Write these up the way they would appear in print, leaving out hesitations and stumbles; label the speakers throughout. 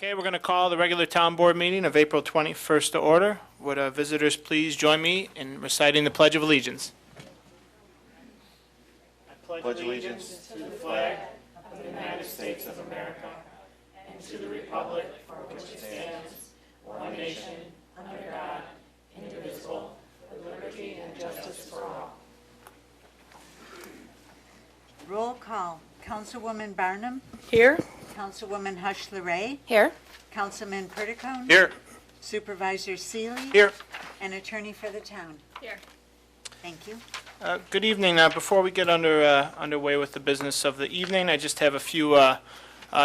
Speaker 1: Okay, we're going to call the regular town board meeting of April 21st to order. Would visitors please join me in reciting the Pledge of Allegiance? I pledge allegiance to the flag of the United States of America and to the republic for which it stands, one nation, under God, indivisible, with liberty and justice for all.
Speaker 2: Roll call. Councilwoman Barnum.
Speaker 3: Here.
Speaker 2: Councilwoman Hush-LeRae.
Speaker 3: Here.
Speaker 2: Councilman Perticone.
Speaker 1: Here.
Speaker 2: Supervisor Seeley.
Speaker 1: Here.
Speaker 2: And attorney for the town.
Speaker 3: Here.
Speaker 2: Thank you.
Speaker 1: Good evening. Before we get underway with the business of the evening, I just have a few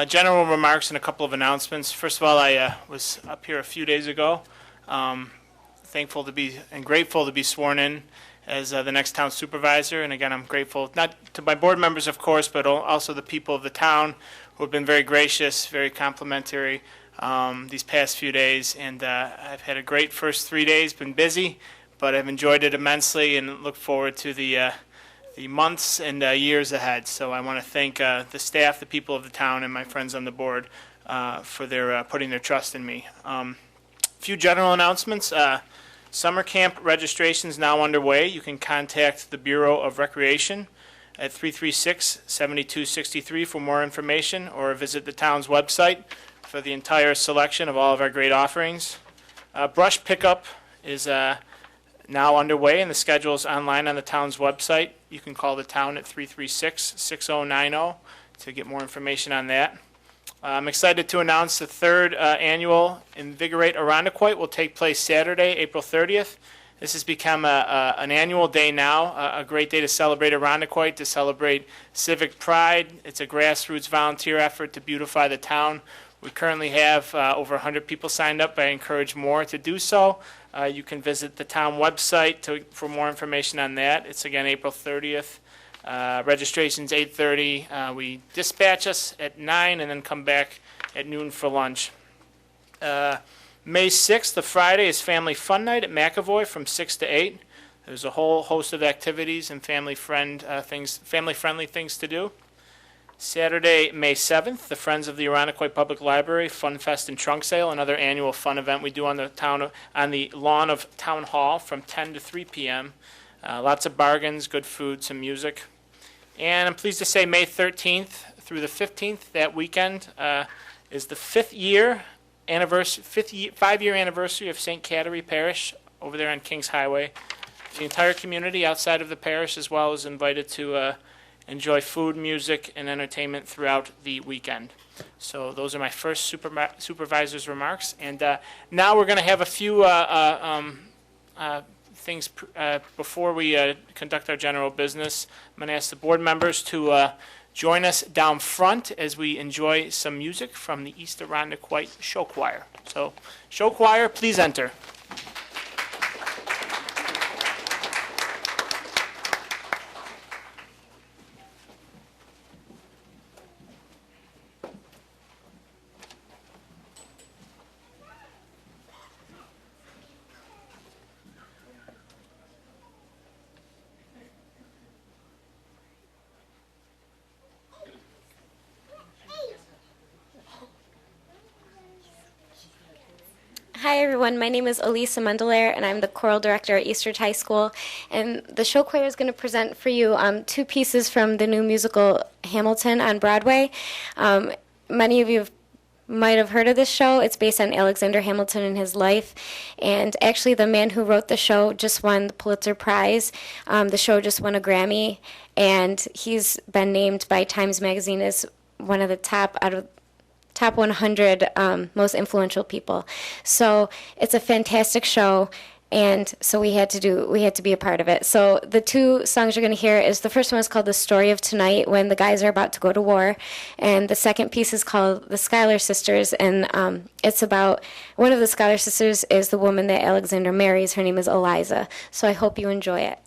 Speaker 1: general remarks and a couple of announcements. First of all, I was up here a few days ago, thankful to be and grateful to be sworn in as the next town supervisor. And again, I'm grateful not to my board members, of course, but also the people of the town who have been very gracious, very complimentary these past few days. And I've had a great first 3 days, been busy, but I've enjoyed it immensely and look forward to the months and years ahead. So I want to thank the staff, the people of the town, and my friends on the board for their putting their trust in me. A few general announcements. Summer camp registration is now underway. You can contact the Bureau of Recreation at 336-7263 for more information, or visit the town's website for the entire selection of all of our great offerings. Brush pickup is now underway, and the schedule is online on the town's website. You can call the town at 336-6090 to get more information on that. I'm excited to announce the third annual Invigorate Irondequoit will take place Saturday, April 30th. This has become an annual day now, a great day to celebrate Irondequoit, to celebrate civic pride. It's a grassroots volunteer effort to beautify the town. We currently have over 100 people signed up, but I encourage more to do so. You can visit the town website for more information on that. It's again April 30th. Registration's 8:30. We dispatch us at 9 and then come back at noon for lunch. May 6th, the Friday, is Family Fun Night at McAvoy from 6 to 8. There's a whole host of activities and family-friendly things to do. Saturday, May 7th, the Friends of the Irondequoit Public Library Fun Fest and Trunk Sale, another annual fun event we do on the lawn of Town Hall from 10 to 3 p.m. Lots of bargains, good food, some music. And I'm pleased to say May 13th through the 15th, that weekend, is the 5-year anniversary of St. Cattery Parish over there on Kings Highway. The entire community outside of the parish as well is invited to enjoy food, music, and entertainment throughout the weekend. So those are my first supervisor's remarks. And now we're going to have a few things before we conduct our general business. I'm going to ask the board members to join us down front as we enjoy some music from the East Irondequoit Show Choir. So, Show Choir, please enter.
Speaker 4: Hi everyone, my name is Elisa Mendelaire and I'm the choral director at Eastridge High School, and the show choir is going to present for you two pieces from the new musical Hamilton on Broadway. Many of you might have heard of this show. It's based on Alexander Hamilton and his life, and actually the man who wrote the show just won the Pulitzer Prize. The show just won a Grammy, and he's been named by Times Magazine as one of the top 100 most influential people. So it's a fantastic show, and so we had to be a part of it. So the two songs you're going to hear is, the first one is called The Story of Tonight, when the guys are about to go to war, and the second piece is called The Schuyler Sisters, and it's about one of the Schuyler sisters is the woman that Alexander marries. Her name is Eliza. So I hope you enjoy it.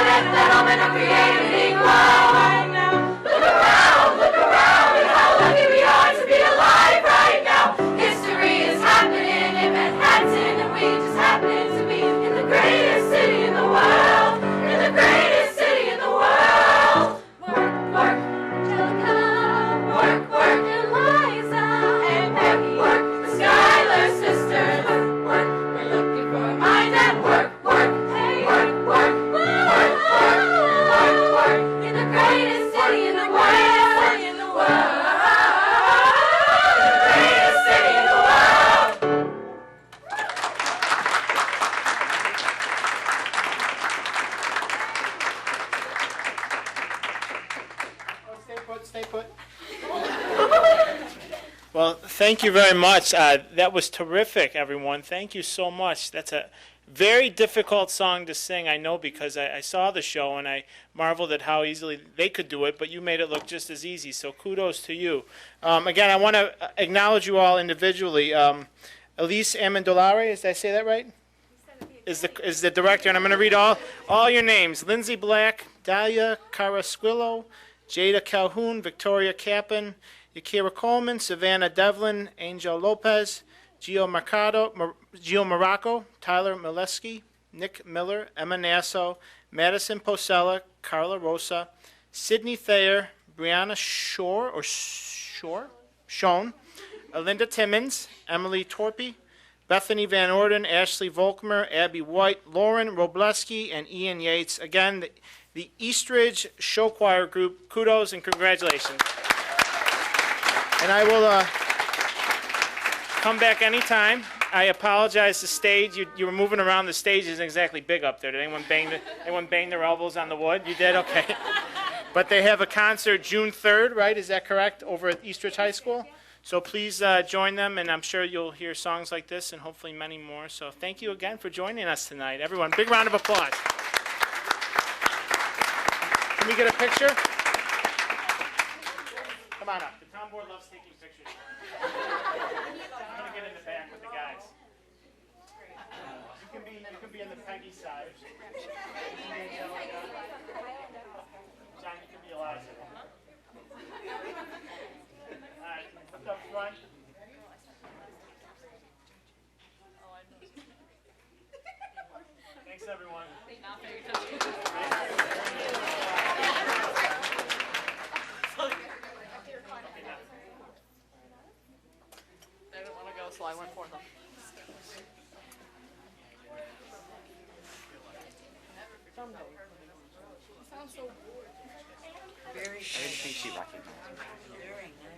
Speaker 3: let that almond creating wow right now. Look around, and how lucky we are to be alive right now. History is happening in Manhattan, and we just happen to be in the greatest city in the world, in the greatest city in the world. Work, Angelica, work, Eliza, and Peggy, the Schuyler sisters, work, we're looking for a mind at work, hey, work, in the greatest city in the world, in the greatest city in the world.
Speaker 1: Stay put. Well, thank you very much. That was terrific, everyone. Thank you so much. That's a very difficult song to sing, I know, because I saw the show and I marveled at how easily they could do it, but you made it look just as easy, so kudos to you. Again, I want to acknowledge you all individually. Elise Amendolare, did I say that right? Is the director, and I'm going to read all your names. Lindsay Black, Dahlia Carasquillo, Jada Calhoun, Victoria Capon, Yakira Coleman, Savannah Devlin, Angel Lopez, Gio Maracco, Tyler Mileski, Nick Miller, Emma Nasso, Madison Posella, Carla Rosa, Sydney Thayer, Brianna Schoen, Alinda Timmons, Emily Torpy, Bethany Van Orden, Ashley Volkmer, Abby White, Lauren Robleski, and Ian Yates. Again, the Eastridge Show Choir Group, kudos and congratulations. And I will come back anytime. I apologize, the stage, you were moving around, the stage isn't exactly big up there. Did anyone bang their elbows on the wood? You did? Okay. But they have a concert June 3rd, right? Is that correct? Over at Eastridge High School? So please join them, and I'm sure you'll hear songs like this and hopefully many more. So thank you again for joining us tonight. Everyone, big round of applause. Can we get a picture? Come on up. The town board loves taking pictures. I'm going to get in the back with the guys. You can be on the Peggy side. John, you can be Eliza. All right, lift up front. Thanks, everyone.
Speaker 5: They didn't want to go, so I went for them.
Speaker 2: Very
Speaker 6: I didn't think she recognized me.
Speaker 2: very nice.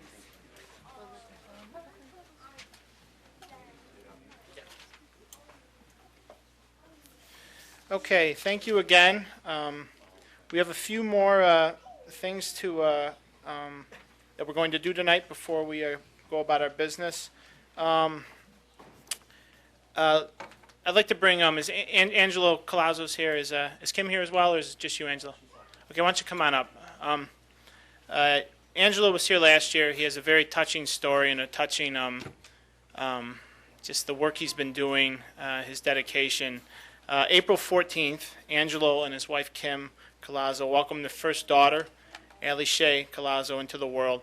Speaker 1: Okay, thank you again. We have a few more things that we're going to do tonight before we go about our business. I'd like to bring, is Angelo Colazzo's here? Is Kim here as well, or is it just you, Angelo? Okay, why don't you come on up? Angelo was here last year. He has a very touching story and a touching, just the work he's been doing, his dedication. April 14th, Angelo and his wife Kim Colazzo welcomed their first daughter, Allie Shea Colazzo, into the world.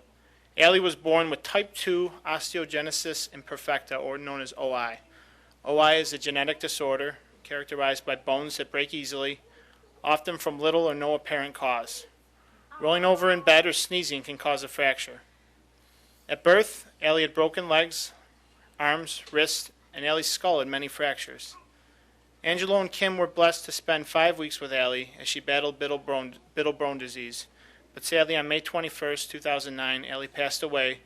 Speaker 1: Allie was born with type 2 osteogenesis imperfecta, or known as OI. OI is a genetic disorder characterized by bones that break easily, often from little or no apparent cause. Rolling over in bed or sneezing can cause a fracture. At birth, Allie had broken legs, arms, wrists, and Allie's skull had many fractures. Angelo and Kim were blessed to spend 5 weeks with Allie as she battled Biddle-Bone disease. But sadly, on May 21st, 2009, Allie passed away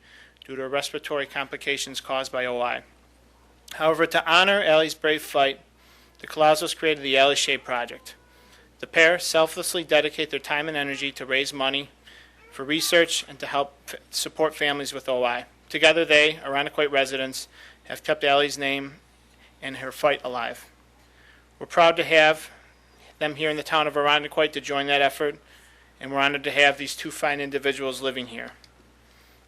Speaker 1: due to respiratory complications caused by OI. However, to honor Allie's brave fight, the Colazzos created the Allie Shea Project. The pair selflessly dedicate their time and energy to raise money for research and to help support families with OI. Together, they, Arundequoit residents, have kept Allie's name and her fight alive. We're proud to have them here in the town of Arundequoit to join that effort, and we're honored to have these two fine individuals living here.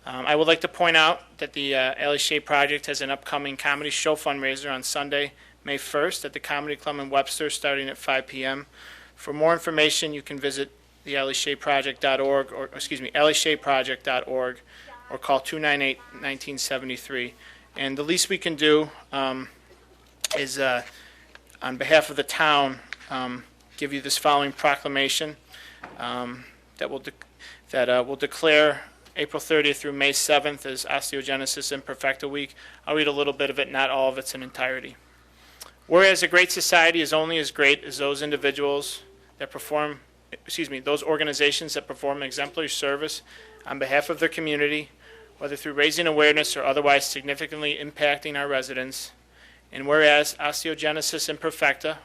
Speaker 1: I would like to point out that the Allie Shea Project has an upcoming comedy show fundraiser on Sunday, May 1st at the Comedy Club in Webster starting at 5 p.m. For more information, you can visit the AllieShaeProject.org, or AllieShaeProject.org, or call 298-1973. And the least we can do is, on behalf of the town, give you this following proclamation that will declare April 30th through May 7th as Osteogenesis Imperfecta Week. I'll read a little bit of it, not all of it's in entirety. Whereas a great society is only as great as those individuals that perform, those organizations that perform exemplary service on behalf of their community, whether through raising awareness or otherwise significantly impacting our residents. And whereas osteogenesis imperfecta,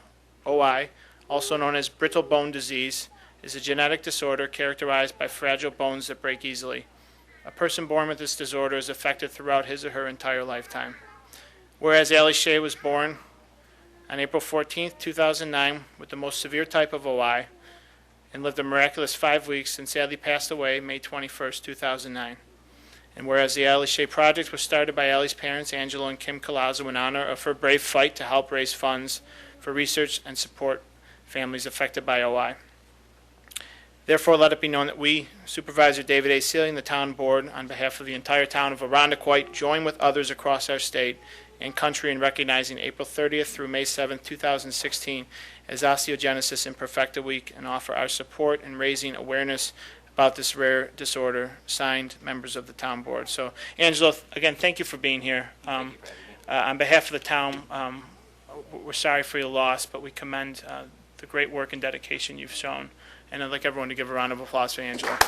Speaker 1: OI, also known as brittle bone disease, is a genetic disorder characterized by fragile bones that break easily. A person born with this disorder is affected throughout his or her entire lifetime. Whereas Allie Shae was born on April 14, 2009, with the most severe type of OI, and lived a miraculous 5 weeks, and sadly passed away May 21, 2009. And whereas the Allie Shae Project was started by Allie's parents, Angela and Kim Collazo, in honor of her brave fight to help raise funds for research and support families affected by OI. Therefore, let it be known that we, Supervisor David A. Sealy, and the town board, on behalf of the entire town of Irondequoit, join with others across our state and country in recognizing April 30th through May 7th, 2016 as Osteogenesis Imperfecta Week, and offer our support in raising awareness about this rare disorder, signed members of the town board. So, Angela, again, thank you for being here. On behalf of the town, we're sorry for your loss, but we commend the great work and dedication you've shown. And I'd like everyone to give a round of applause for Angela.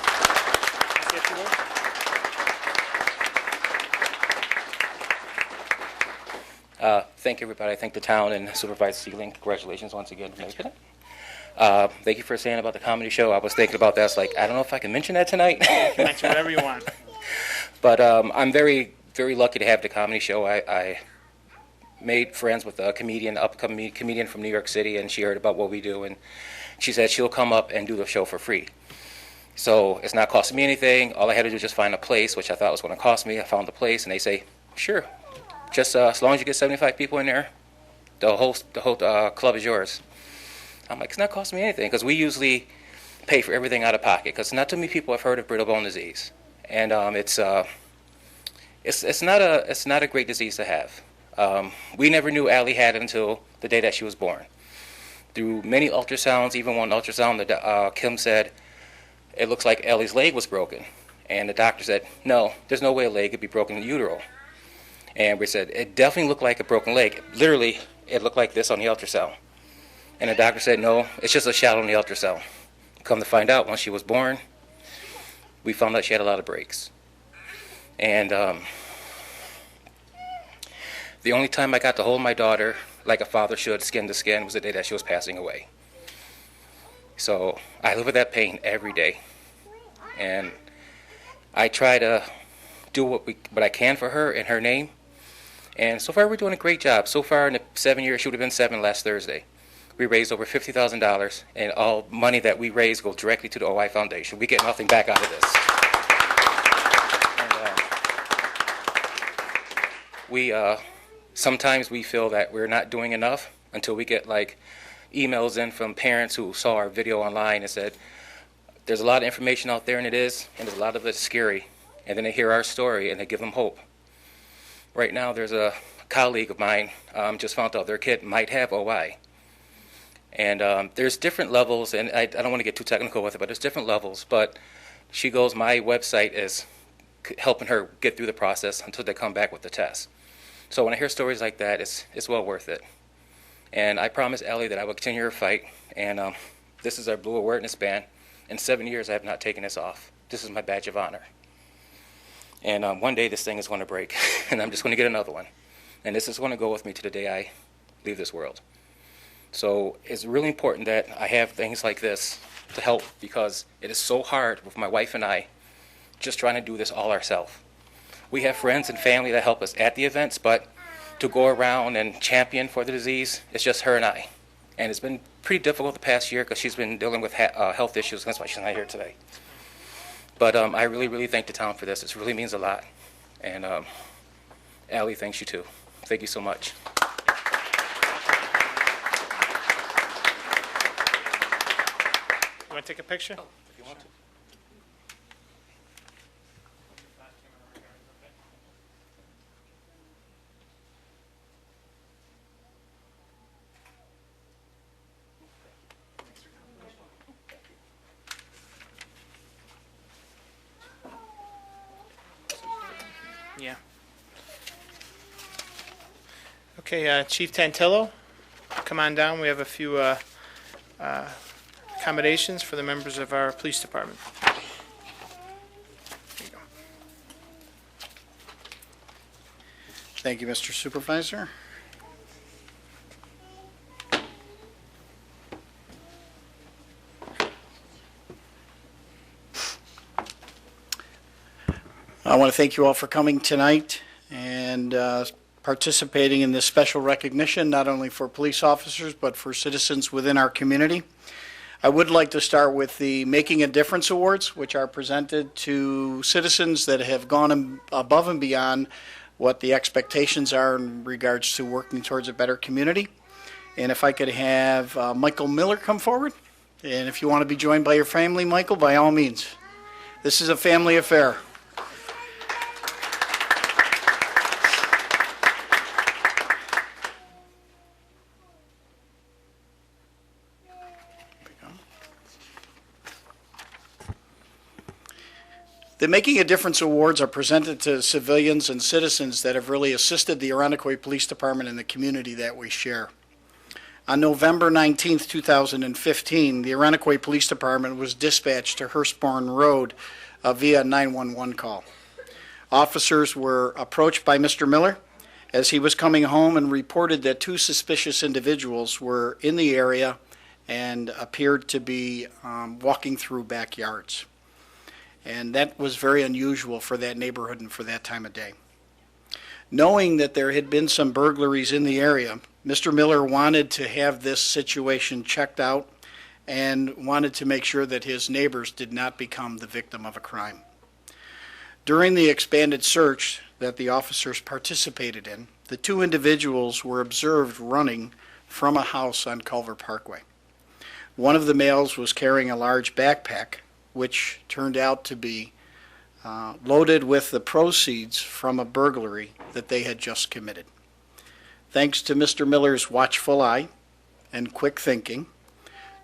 Speaker 7: Thank you, everybody. I thank the town and Supervisor Sealing. Congratulations once again for making it. Thank you for saying about the comedy show. I was thinking about that. I was like, I don't know if I can mention that tonight.
Speaker 1: Mention whatever you want.
Speaker 7: But I'm very, very lucky to have the comedy show. I made friends with a comedian, upcoming comedian from New York City, and she heard about what we do, and she said she'll come up and do the show for free. So it's not costing me anything. All I had to do was just find a place, which I thought was going to cost me. I found the place, and they say, sure, just as long as you get 75 people in there, the whole club is yours. I'm like, it's not costing me anything, because we usually pay for everything out of pocket, because not too many people have heard of brittle bone disease, and it's not a great disease to have. We never knew Allie had it until the day that she was born. Through many ultrasounds, even one ultrasound, Kim said, it looks like Allie's leg was broken. And the doctor said, no, there's no way a leg could be broken in utero. And we said, it definitely looked like a broken leg. Literally, it looked like this on the ultrasound. And the doctor said, no, it's just a shadow on the ultrasound. Come to find out, once she was born, we found out she had a lot of breaks. And the only time I got to hold my daughter like a father should, skin to skin, was the day that she was passing away. So I live with that pain every day. And I try to do what I can for her in her name. And so far, we're doing a great job. So far, in the 7 years, she would have been 7 last Thursday. We raised over $50,000, and all money that we raise goes directly to the OI Foundation. We get nothing back out of this. And, sometimes we feel that we're not doing enough until we get like emails in from parents who saw our video online and said, there's a lot of information out there, and there's a lot of it scary. And then they hear our story and they give them hope. Right now there's a colleague of mine just found out their kid might have OI. And there's different levels, and I don't want to get too technical with it, but there's different levels. But she goes, my website is helping her get through the process until they come back with the test. So when I hear stories like that, it's well worth it. And I promised Allie that I would continue her fight. And this is our Blue Awareness Band. In 7 years, I have not taken this off. This is my badge of honor. And one day, this thing is going to break, and I'm just going to get another one. And this is going to go with me to the day I leave this world. So it's really important that I have things like this to help, because it is so hard with my wife and I just trying to do this all ourselves. We have friends and family that help us at the events, but to go around and champion for the disease, it's just her and I. And it's been pretty difficult the past year because she's been dealing with health issues. That's why she's not here today. But I really, really thank the town for this. It really means a lot. And Allie thanks you too. Thank you so much.
Speaker 1: want to take a picture?
Speaker 7: If you want to.
Speaker 1: Yeah. Okay, Chief Tantillo, come on down. We have a few accommodations for the members of our police department. There you go.
Speaker 8: Thank you, Mr. Supervisor. I want to thank you all for coming tonight and participating in this special recognition, not only for police officers, but for citizens within our community. I would like to start with the Making a Difference Awards, which are presented to citizens that have gone above and beyond what the expectations are in regards to working towards a better community. And if I could have Michael Miller come forward, and if you want to be joined by your family, Michael, by all means. This is a family affair. The Making a Difference Awards are presented to civilians and citizens that have really assisted the Irondequoit Police Department and the community that we share. On November 19th, 2015, the Irondequoit Police Department was dispatched to Hurstbourne Road via a 911 call. Officers were approached by Mr. Miller as he was coming home and reported that two suspicious individuals were in the area and appeared to be walking through backyards. And that was very unusual for that neighborhood and for that time of day. Knowing that there had been some burglaries in the area, Mr. Miller wanted to have this situation checked out and wanted to make sure that his neighbors did not become the victim of a crime. During the expanded search that the officers participated in, the two individuals were observed running from a house on Culver Parkway. One of the males was carrying a large backpack, which turned out to be loaded with the proceeds from a burglary that they had just committed. Thanks to Mr. Miller's watchful eye and quick thinking,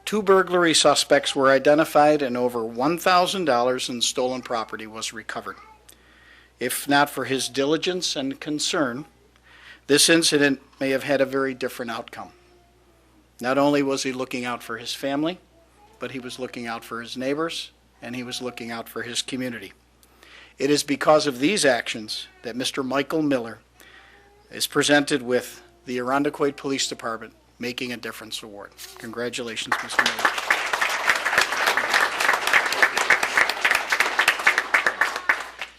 Speaker 8: two burglary suspects were identified and over $1,000 in stolen property was recovered. If not for his diligence and concern, this incident may have had a very different outcome. Not only was he looking out for his family, but he was looking out for his neighbors, and he was looking out for his community. It is because of these actions that Mr. Michael Miller is presented with the Irondequoit Police Department Making a Difference Award. Congratulations, Mr. Miller.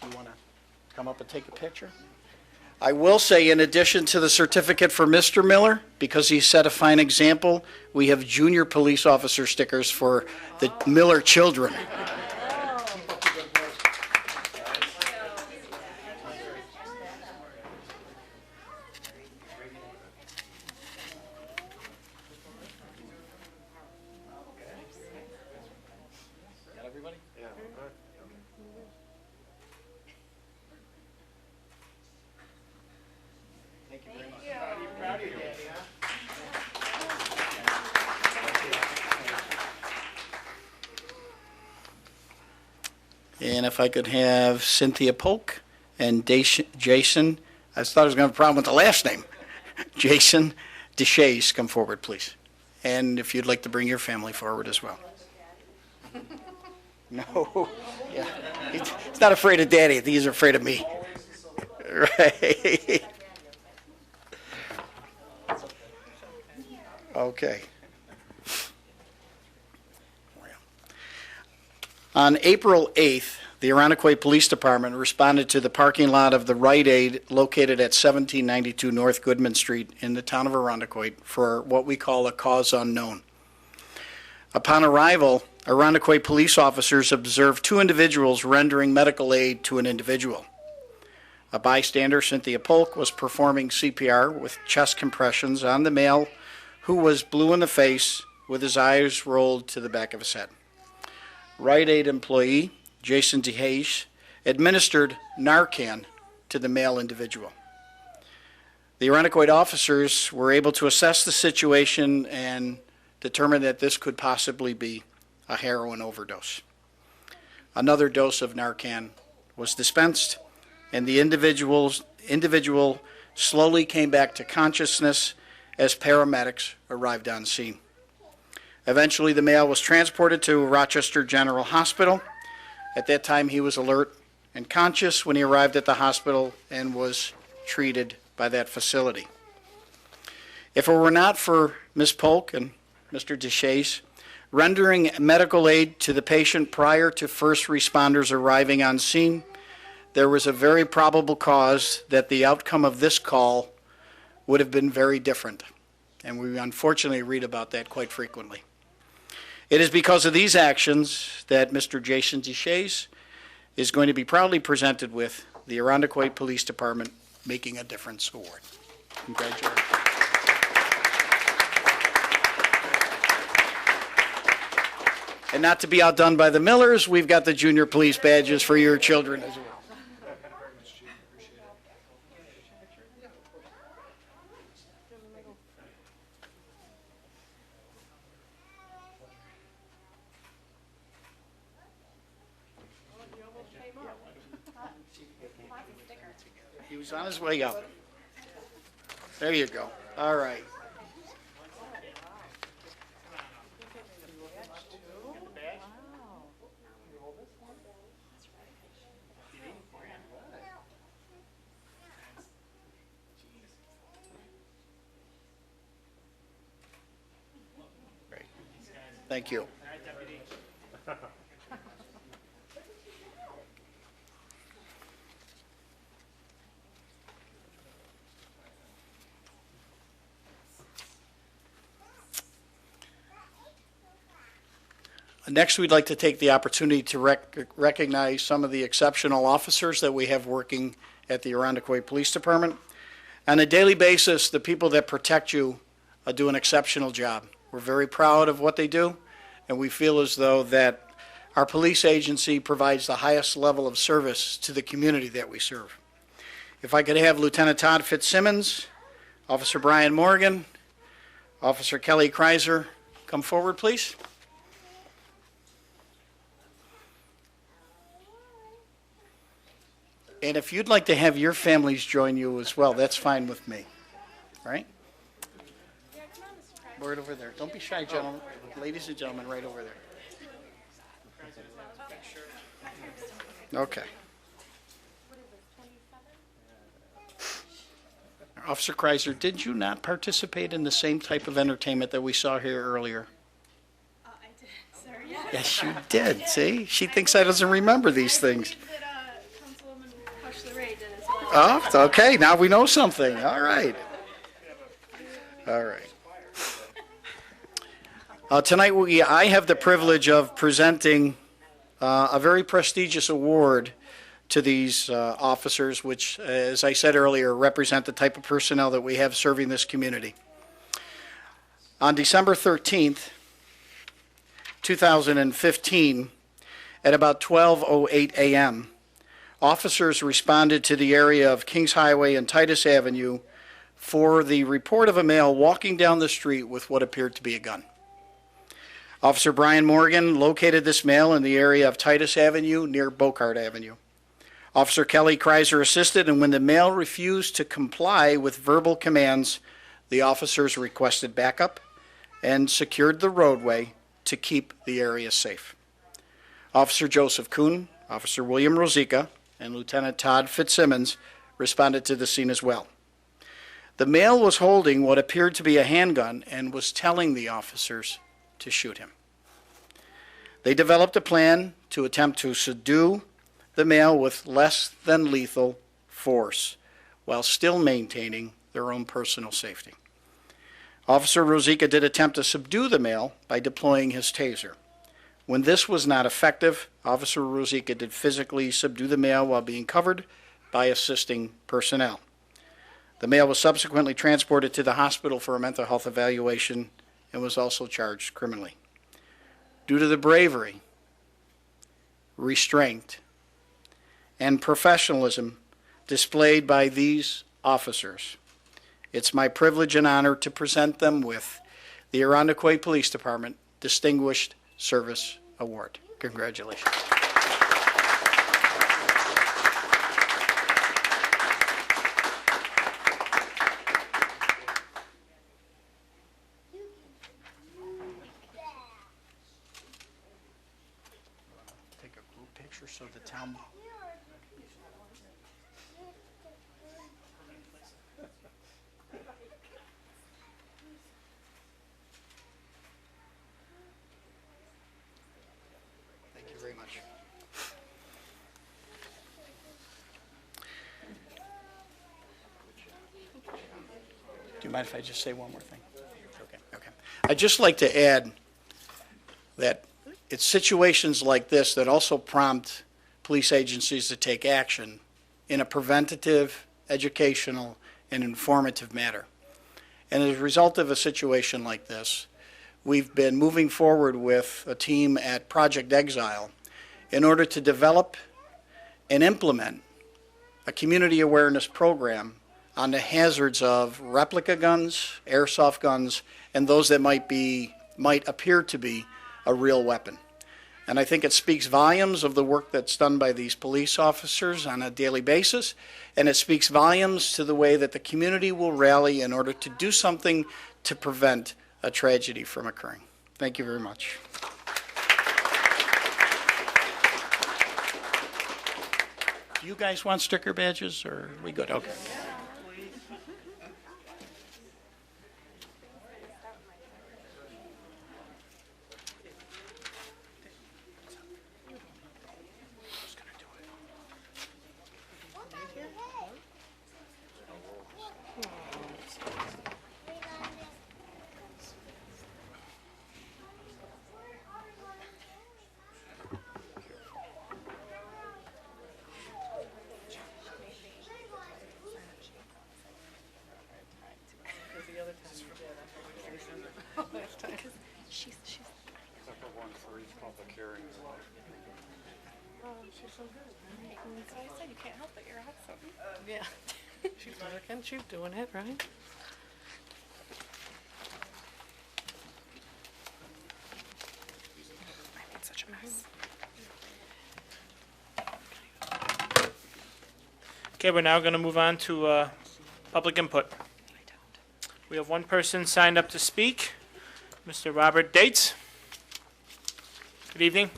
Speaker 8: You want to come up and take a picture? I will say, in addition to the certificate for Mr. Miller, because he set a fine example, we have junior police officer stickers for the Miller children. Got everybody? Yeah. Thank you very much.
Speaker 1: Proud of you, Daddy, huh?
Speaker 8: And if I could have Cynthia Polk and Jason, I thought I was going to have a problem with the last name, Jason Deshays, come forward, please. And if you'd like to bring your family forward as well. No, yeah, he's not afraid of Daddy. He's afraid of me. Right. Okay. On April 8th, the Irondequoit Police Department responded to the parking lot of the Rite Aid located at 1792 North Goodman Street in the town of Irondequoit for what we call a cause unknown. Upon arrival, Irondequoit police officers observed two individuals rendering medical aid to an individual. A bystander, Cynthia Polk, was performing CPR with chest compressions on the male who was blue in the face with his eyes rolled to the back of his head. Rite Aid employee, Jason DeHaze, administered Narcan to the male individual. The Irondequoit officers were able to assess the situation and determine that this could possibly be a heroin overdose. Another dose of Narcan was dispensed, and the individual slowly came back to consciousness as paramedics arrived on scene. Eventually, the male was transported to Rochester General Hospital. At that time, he was alert and conscious when he arrived at the hospital and was treated by that facility. If it were not for Ms. Polk and Mr. DeShays rendering medical aid to the patient prior to first responders arriving on scene, there was a very probable cause that the outcome of this call would have been very different. And we unfortunately read about that quite frequently. It is because of these actions that Mr. Jason DeShays is going to be proudly presented with the Irondequoit Police Department Making a Difference Award. Congratulations. And not to be outdone by the Millers, we've got the junior police badges for your children as well. He was on his way up. There you go. All right. Great. Thank you. Next, we'd like to take the opportunity to recognize some of the exceptional officers that we have working at the Irondequoit Police Department. On a daily basis, the people that protect you do an exceptional job. We're very proud of what they do, and we feel as though that our police agency provides the highest level of service to the community that we serve. If I could have Lieutenant Todd Fitzsimmons, Officer Brian Morgan, Officer Kelly Kreiser come forward, please. And if you'd like to have your families join you as well, that's fine with me. All right? Right over there. Don't be shy, gentlemen. Ladies and gentlemen, right over there. Okay. Officer Kreiser, did you not participate in the same type of entertainment that we saw here earlier?
Speaker 9: I did, sir, yes.
Speaker 8: Yes, you did. See? She thinks I doesn't remember these things. Oh, okay. Now we know something. All right. All right. Tonight I have the privilege of presenting a very prestigious award to these officers, which, as I said earlier, represent the type of personnel that we have serving this community. On December 13th, 2015, at about 12:08 a.m., officers responded to the area of Kings Highway and Titus Avenue for the report of a male walking down the street with what appeared to be a gun. Officer Brian Morgan located this male in the area of Titus Avenue near Bocart Avenue. Officer Kelly Kreiser assisted, and when the male refused to comply with verbal commands, the officers requested backup and secured the roadway to keep the area safe. Officer Joseph Kuhn, Officer William Rosica, and Lieutenant Todd Fitzsimmons responded to the scene as well. The male was holding what appeared to be a handgun and was telling the officers to shoot him. They developed a plan to attempt to subdue the male with less than lethal force while still maintaining their own personal safety. Officer Rosica did attempt to subdue the male by deploying his taser. When this was not effective, Officer Rosica did physically subdue the male while being covered by assisting personnel. The male was subsequently transported to the hospital for a mental health evaluation and was also charged criminally. Due to the bravery restraint, and professionalism displayed by these officers. It's my privilege and honor to present them with the Irondequoit Police Department Distinguished Service Award. Congratulations. Take a group picture so the town. Thank you very much. Do you mind if I just say one more thing? Okay. I'd just like to add that it's situations like this that also prompt police agencies to take action in a preventative, educational, and informative manner. And as a result of a situation like this, we've been moving forward with a team at Project Exile in order to develop and implement a community awareness program on the hazards of replica guns, airsoft guns, and those that might appear to be a real weapon. And I think it speaks volumes of the work that's done by these police officers on a daily basis, and it speaks volumes to the way that the community will rally in order to do something to prevent a tragedy from occurring. Thank you very much. Do you guys want sticker badges, or are we good? Okay.
Speaker 5: So I said you can't help it, you're awesome. Yeah. She's working, she's doing it, right? I made such a mess.
Speaker 1: Okay, we're now going to move on to public input. We have one person signed up to speak, Mr. Robert Dates. Good evening.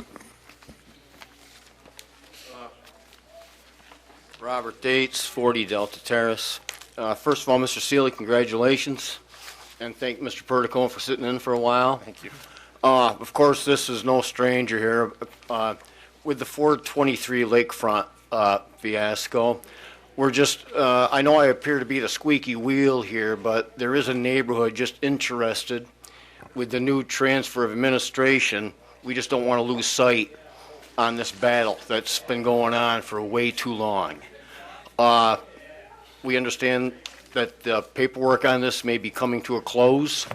Speaker 10: Robert Dates, 40 Delta Terrace. First of all, Mr. Seeley, congratulations, and thank Mr. Perticone for sitting in for a while.
Speaker 7: Thank you.
Speaker 10: Of course, this is no stranger here. With the 423 Lakefront fiasco, we're just, I know I appear to be the squeaky wheel here, but there is a neighborhood just interested with the new transfer of administration. We just don't want to lose sight on this battle that's been going on for way too long. We understand that the paperwork on this may be coming to a close,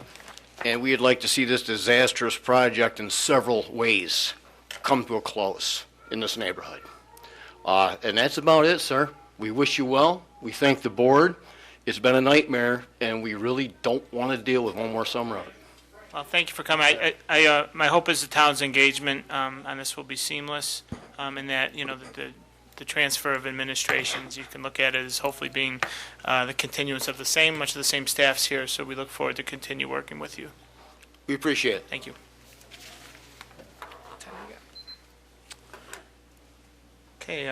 Speaker 10: and we'd like to see this disastrous project in several ways come to a close in this neighborhood. And that's about it, sir. We wish you well. We thank the board. It's been a nightmare, and we really don't want to deal with one more summer of it.
Speaker 1: Well, thank you for coming. My hope is the town's engagement on this will be seamless, and that, you know, the transfer of administrations, you can look at it as hopefully being the continuance of much of the same staffs here, so we look forward to continue working with you.
Speaker 10: We appreciate it.
Speaker 1: Thank you. Okay,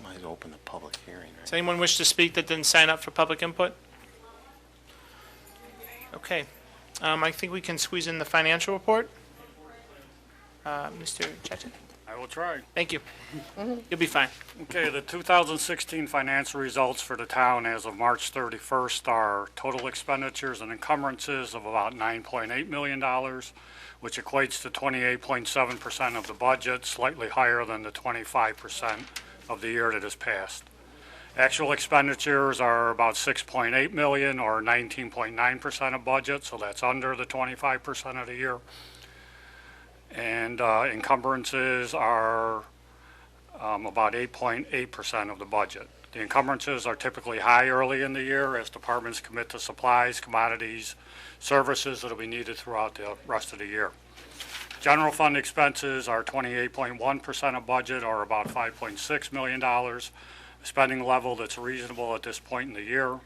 Speaker 10: Might as well open the public hearing,
Speaker 1: does anyone wish to speak that didn't sign up for public input? Okay, I think we can squeeze in the financial report. Mr. Chechen?
Speaker 11: I will try.
Speaker 1: Thank you. You'll be fine.
Speaker 11: Okay, the 2016 financial results for the town as of March 31st are total expenditures and encumbrances of about $9.8 million, which equates to 28.7% of the budget, slightly higher than the 25% of the year that has passed. Actual expenditures are about $6.8 million, or 19.9% of budget, so that's under the 25% of the year. and encumbrances are about 8.8% of the budget. The encumbrances are typically high early in the year as departments commit to supplies, commodities, services that will be needed throughout the rest of the year. General fund expenses are 28.1% of budget, or about $5.6 million, a spending level that's reasonable at this point in the year.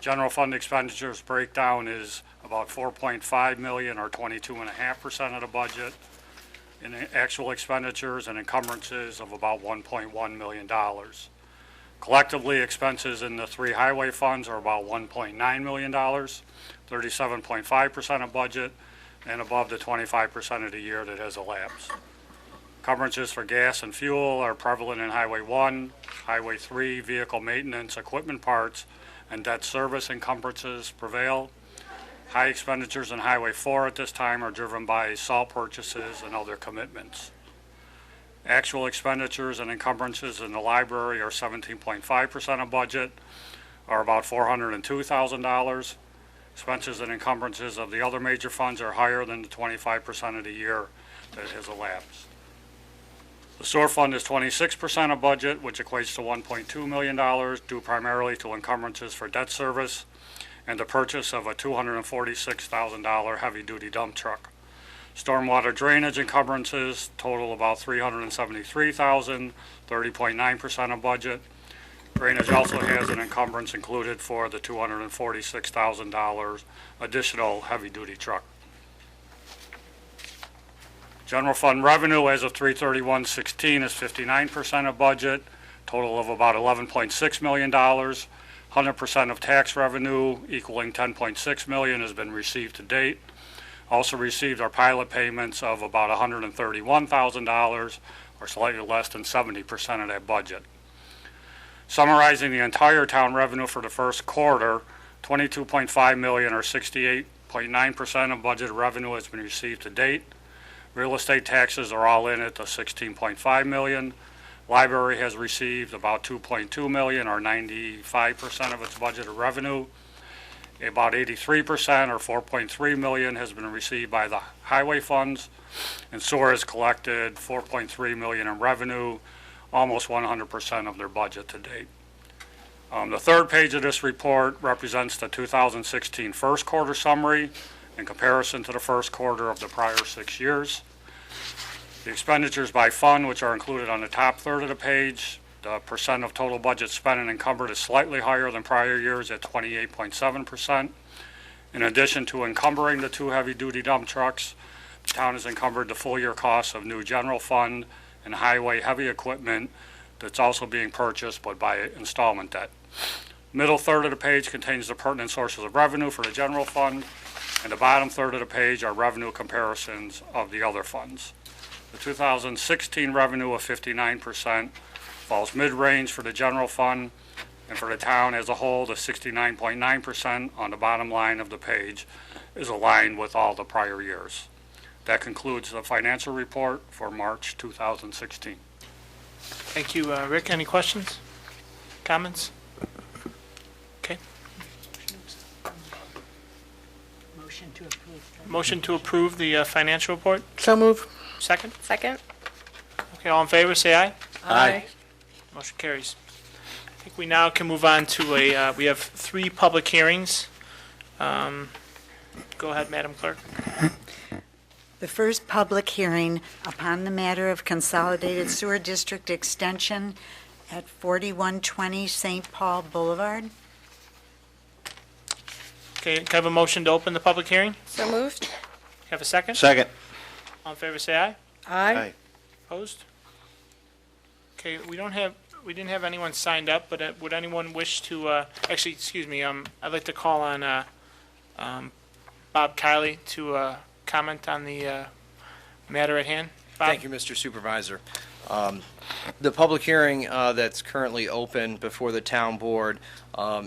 Speaker 11: General fund expenditures breakdown is about $4.5 million, or 22.5% of the budget, in actual expenditures and encumbrances of about $1.1 million. Collectively, expenses in the three highway funds are about $1.9 million, 37.5% of budget, and above the 25% of the year that has elapsed. Encumbrances for gas and fuel are prevalent in Highway 1, Highway 3, vehicle maintenance, equipment parts, and debt service encumbrances prevail. High expenditures in Highway 4 at this time are driven by salt purchases and other commitments. Actual expenditures and encumbrances in the library are 17.5% of budget, or about $402,000. Expenses and encumbrances of the other major funds are higher than the 25% of the year that has elapsed. The sewer fund is 26% of budget, which equates to $1.2 million, due primarily to encumbrances for debt service and the purchase of a $246,000 heavy-duty dump truck. Stormwater drainage encumbrances total about $373,000, 30.9% of budget. Drainage also has an encumbrance included for the $246,000 additional heavy-duty truck. General fund revenue as of 3/31/16 is 59% of budget, total of about $11.6 million. 100% of tax revenue equaling $10.6 million has been received to date. Also received our pilot payments of about $131,000, or slightly less than 70% of that budget. Summarizing the entire town revenue for the first quarter, $22.5 million, or 68.9% of budget revenue has been received to date. Real estate taxes are all in at the $16.5 million. Library has received about $2.2 million, or 95% of its budgeted revenue. About 83%, or $4.3 million, has been received by the highway funds, and SOAR has collected $4.3 million in revenue, almost 100% of their budget to date. The third page of this report represents the 2016 first quarter summary in comparison to the first quarter of the prior 6 years. The expenditures by fund, which are included on the top third of the page, the percent of total budget spent and encumbered is slightly higher than prior years at 28.7%. In addition to encumbering the two heavy-duty dump trucks, the town has encumbered the full-year costs of new general fund and highway heavy equipment that's also being purchased but by installment debt. Middle third of the page contains the pertinent sources of revenue for the general fund, and the bottom third of the page are revenue comparisons of the other funds. The 2016 revenue of 59% falls mid-range for the general fund, and for the town as a whole, the 69.9% on the bottom line of the page is aligned with all the prior years. That concludes the financial report for March 2016.
Speaker 1: Thank you, Rick. Any questions? Comments? Okay.
Speaker 2: Motion to approve.
Speaker 1: Motion to approve the financial report.
Speaker 5: So move.
Speaker 1: Second?
Speaker 5: Second.
Speaker 1: Okay, all in favor, say aye.
Speaker 5: Aye.
Speaker 1: Motion carries. I think we now can move on to we have 3 public hearings. Go ahead, Madam Clerk.
Speaker 2: The first public hearing upon the matter of Consolidated Sewer District Extension at 4120 St. Paul Boulevard.
Speaker 1: Okay, can I have a motion to open the public hearing?
Speaker 5: So moved.
Speaker 1: Have a second?
Speaker 10: Second.
Speaker 1: All in favor, say aye.
Speaker 5: Aye.
Speaker 1: Opposed? Okay, we didn't have anyone signed up, but would anyone wish to, actually, excuse me, I'd like to call on Bob Kiley to comment on the matter at hand. Bob?
Speaker 12: Thank you, Mr. Supervisor. The public hearing that's currently open before the town board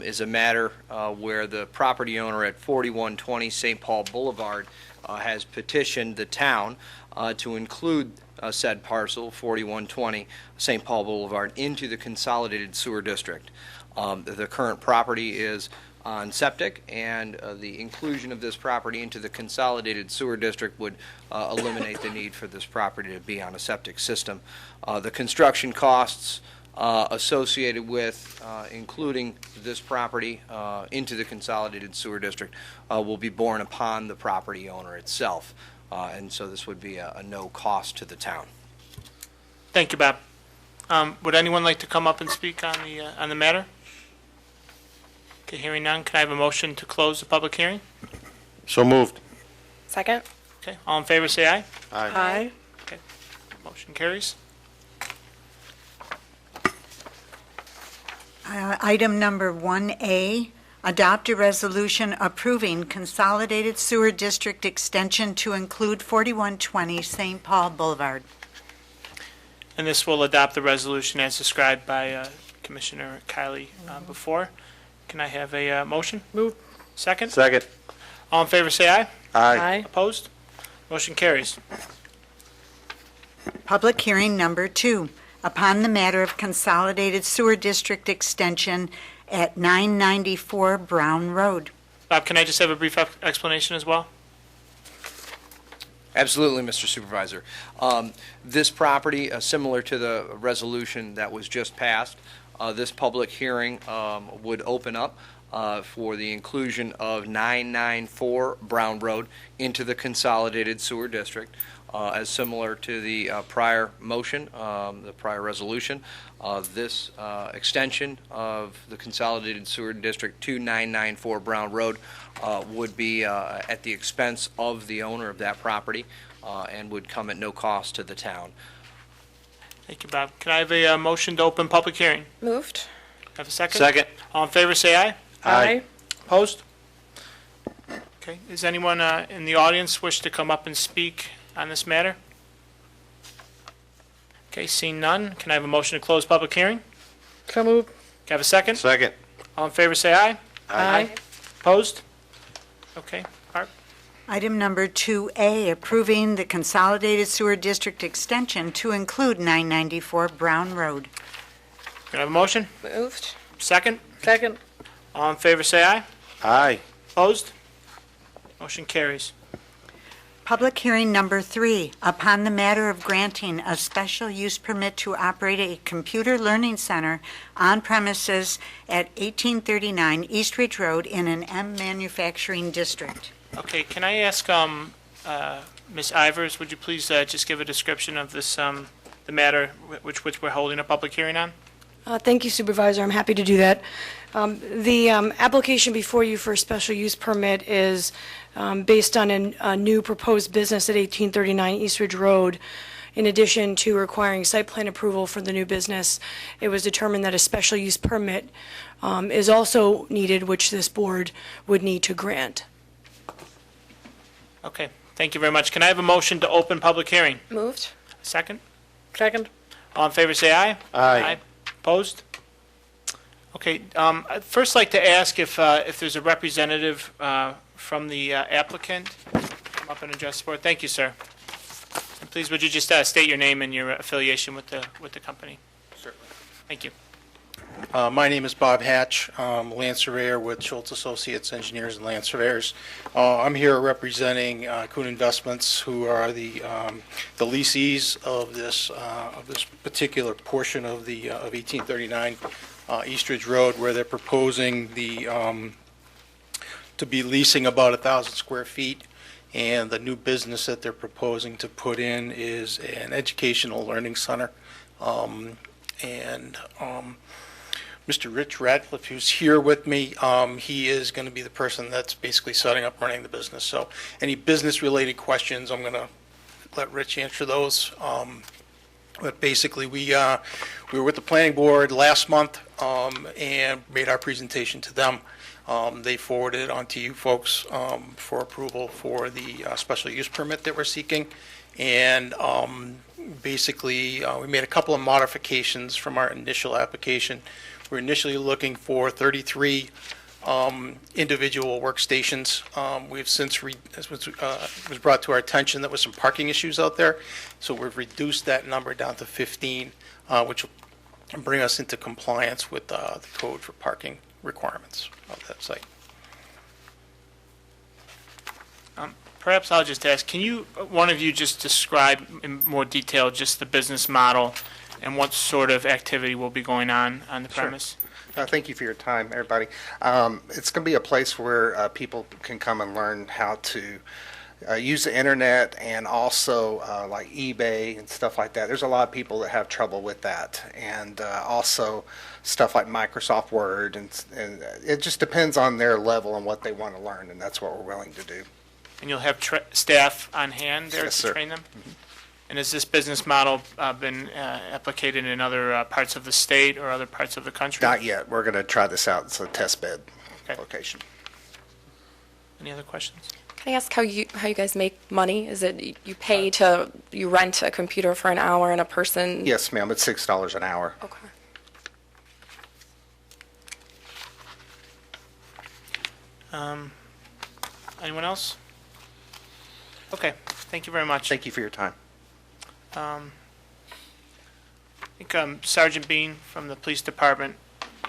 Speaker 12: is a matter where the property owner at 4120 St. Paul Boulevard has petitioned the town to include said parcel, 4120 St. Paul Boulevard, into the consolidated sewer district. The current property is on septic, and the inclusion of this property into the consolidated sewer district would eliminate the need for this property to be on a septic system. The construction costs associated with including this property into the consolidated sewer district will be borne upon the property owner itself, and so this would be a no cost to the town.
Speaker 1: Thank you, Bob. Would anyone like to come up and speak on the matter? Okay, hearing none, can I have a motion to close the public hearing?
Speaker 10: So moved.
Speaker 5: Second?
Speaker 1: Okay, all in favor, say aye.
Speaker 5: Aye.
Speaker 1: Okay, motion carries.
Speaker 2: Item number 1A, adopt a resolution approving Consolidated Sewer District Extension to include 4120 St. Paul Boulevard.
Speaker 1: And this will adopt the resolution as described by Commissioner Kylie before. Can I have a motion?
Speaker 5: Move.
Speaker 1: Second?
Speaker 10: Second.
Speaker 1: All in favor, say aye.
Speaker 5: Aye.
Speaker 1: Opposed? Motion carries.
Speaker 2: Public hearing number 2, upon the matter of Consolidated Sewer District Extension at 994 Brown Road.
Speaker 1: Bob, can I just have a brief explanation as well?
Speaker 12: Absolutely, Mr. Supervisor. This property, similar to the resolution that was just passed, this public hearing would open up for the inclusion of 994 Brown Road into the Consolidated Sewer District. As similar to the prior motion, the prior resolution, this extension of the Consolidated Sewer District to 994 Brown Road would be at the expense of the owner of that property and would come at no cost to the town.
Speaker 1: Thank you, Bob. Can I have a motion to open public hearing?
Speaker 5: Moved.
Speaker 1: Have a second?
Speaker 10: Second.
Speaker 1: All in favor, say aye.
Speaker 5: Aye.
Speaker 1: Opposed? Okay, does anyone in the audience wish to come up and speak on this matter? Okay, seeing none, can I have a motion to close public hearing?
Speaker 5: So moved.
Speaker 1: Can I have a second?
Speaker 10: Second.
Speaker 1: All in favor, say aye.
Speaker 5: Aye.
Speaker 1: Opposed? Okay, Art?
Speaker 2: Item number 2A, approving the Consolidated Sewer District Extension to include 994 Brown Road.
Speaker 1: Can I have a motion?
Speaker 5: Moved.
Speaker 1: Second?
Speaker 5: Second.
Speaker 1: All in favor, say aye.
Speaker 10: Aye.
Speaker 1: Opposed? Motion carries.
Speaker 2: Public hearing number 3, upon the matter of granting a special use permit to operate a computer learning center on premises at 1839 East Ridge Road in an M manufacturing district.
Speaker 1: Okay, can I ask Ms. Ivers, would you please just give a description of this, the matter which we're holding a public hearing on?
Speaker 13: Thank you, Supervisor. I'm happy to do that. The application before you for a special use permit is based on a new proposed business at 1839 East Ridge Road. In addition to requiring site plan approval for the new business, it was determined that a special use permit is also needed, which this board would need to grant.
Speaker 1: Okay, thank you very much. Can I have a motion to open public hearing?
Speaker 5: Moved.
Speaker 1: Second?
Speaker 5: Second.
Speaker 1: All in favor, say aye.
Speaker 10: Aye.
Speaker 1: Opposed? Okay, I'd first like to ask if there's a representative from the applicant come up and address the board. Thank you, sir. And please, would you just state your name and your affiliation with the company?
Speaker 14: Certainly.
Speaker 1: Thank you.
Speaker 14: My name is Bob Hatch, land surveyor with Schultz Associates Engineers and Land Surveyors. I'm here representing Kuhn Investments, who are the lessees of this particular portion of the of 1839 East Ridge Road, where they're proposing to be leasing about 1,000 square feet. And the new business that they're proposing to put in is an educational learning center. Mr. Rich Radcliffe, who's here with me, he is going to be the person that's basically setting up, running the business. So any business-related questions, I'm going to let Rich answer those. But basically, we were with the planning board last month and made our presentation to them. They forwarded it on to you folks for approval for the special use permit that we're seeking. And basically, we made a couple of modifications from our initial application. We're initially looking for 33 individual workstations. We've since, as was brought to our attention, there was some parking issues out there. So we've reduced that number down to 15, which will bring us into compliance with the code for parking requirements of that site.
Speaker 1: Perhaps I'll just ask, can you, one of you, just describe in more detail just the business model and what sort of activity will be going on the
Speaker 15: Sure.
Speaker 1: premise?
Speaker 15: Thank you for your time, everybody. It's going to be a place where people can come and learn how to use the internet and also like eBay and stuff like that. There's a lot of people that have trouble with that, and also stuff like Microsoft Word, and it just depends on their level and what they want to learn, and that's what we're willing to do.
Speaker 1: And you'll have staff on hand there
Speaker 15: Yes,
Speaker 1: to
Speaker 15: sir.
Speaker 1: train them? And has this business model been applicated in other parts of the state or other parts of the country?
Speaker 15: Not yet. We're going to try this out. It's a test bed location.
Speaker 1: Any other questions?
Speaker 16: Can I ask how you guys make money? Is it you rent a computer for an hour and a person?
Speaker 15: Yes, ma'am. It's $6 an hour.
Speaker 16: Okay.
Speaker 1: Anyone else? Okay, thank you very much.
Speaker 15: Thank you for your time.
Speaker 1: I think Sergeant Bean from the Police Department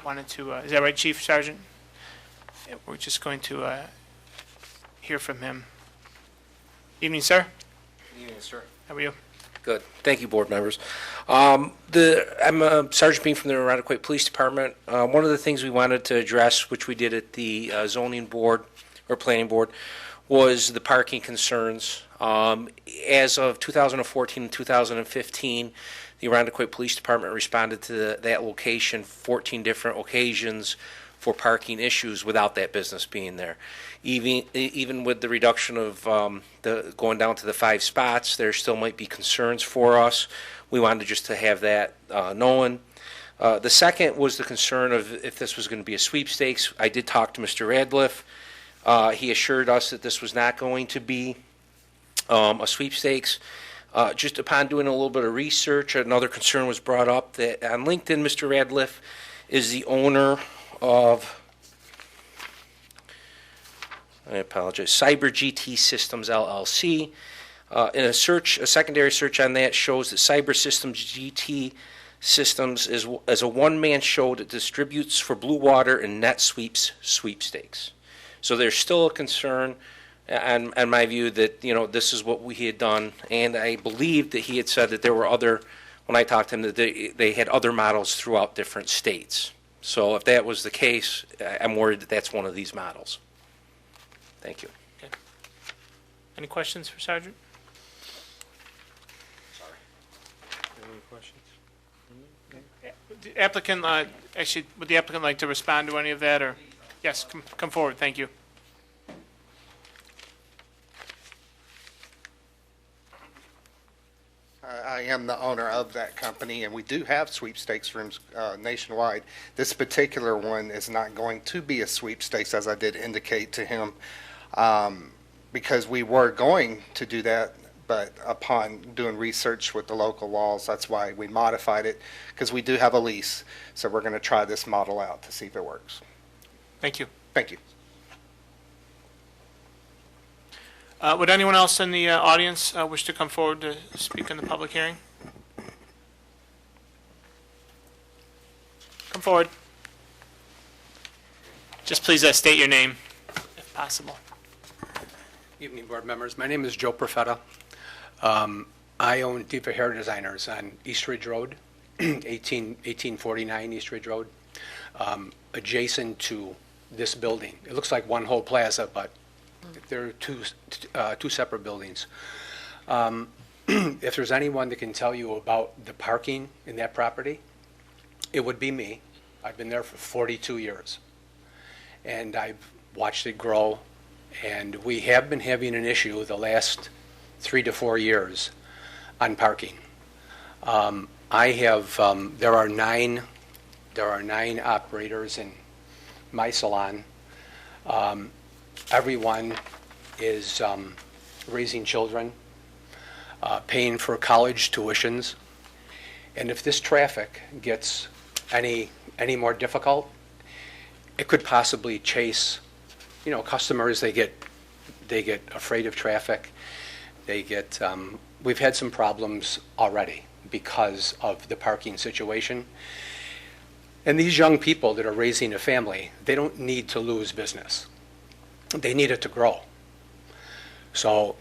Speaker 1: wanted to, is that right, Chief Sergeant? Yeah, we're just going to hear from him. Evening, sir.
Speaker 17: Evening, sir.
Speaker 1: How are you?
Speaker 17: Good. Thank you, board members. I'm Sergeant Bean from the Irondequoit Police Department. One of the things we wanted to address, which we did at the zoning board or planning board, was the parking concerns. As of 2014 and 2015, the Irondequoit Police Department responded to that location 14 different occasions for parking issues without that business being there. Even with the reduction of going down to the 5 spots, there still might be concerns for us. We wanted just to have that known. The second was the concern of if this was going to be a sweepstakes. I did talk to Mr. Radliff. He assured us that this was not going to be a sweepstakes. Just upon doing a little bit of research, another concern was brought up that on LinkedIn, Mr. Radliff is the owner of, I apologize, Cyber GT Systems LLC. In a secondary search on that shows that Cyber Systems GT Systems is a one-man show that distributes for Blue Water and NetSweeps sweepstakes. So there's still a concern, and my view, that this is what we had done, and I believe that he had said that there were other, when I talked to him, that they had other models throughout different states. So if that was the case, I'm worried that that's one of these models. Thank you.
Speaker 1: Okay. Any questions for Sergeant?
Speaker 17: Sorry.
Speaker 1: Any questions? The applicant, actually, would the applicant like to respond to any of that, or? Yes, come forward, thank you.
Speaker 15: I am the owner of that company, and we do have sweepstakes rooms nationwide. This particular one is not going to be a sweepstakes, as I did indicate to him, because we were going to do that, but upon doing research with the local laws, that's why we modified it, because we do have a lease. So we're going to try this model out to see if it works.
Speaker 1: Thank you.
Speaker 15: Thank you.
Speaker 1: Would anyone else in the audience wish to come forward to speak in the public hearing? Come forward. Just please state your name, if possible.
Speaker 18: Evening, board members. My name is Joe Profeta. I own Diva Hair Designers on East Ridge Road, 1849 East Ridge Road, adjacent to this building. It looks like one whole plaza, but there are two separate buildings. If there's anyone that can tell you about the parking in that property, it would be me. I've been there for 42 years, and I've watched it grow, and we have been having an issue the last 3 to 4 years on parking. There are nine operators in my salon. Everyone is raising children, paying for college tuitions, and if this traffic gets any more difficult, it could possibly chase, customers. They get afraid of traffic. We've had some problems already because of the parking situation. And these young people that are raising a family, they don't need to lose business. They need it to grow. So,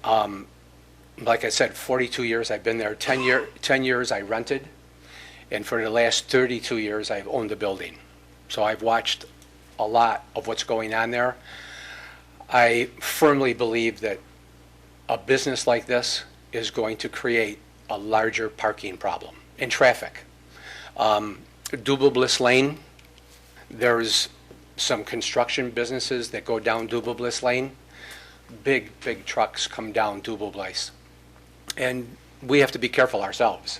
Speaker 18: like I said, 42 years I've been there. 10 years I rented. And for the last 32 years, I've owned the building. So I've watched a lot of what's going on there. I firmly believe that a business like this is going to create a larger parking problem and traffic. Double Bliss Lane, there's some construction businesses that go down Double Bliss Lane. Big trucks come down Double Bliss. And we have to be careful ourselves,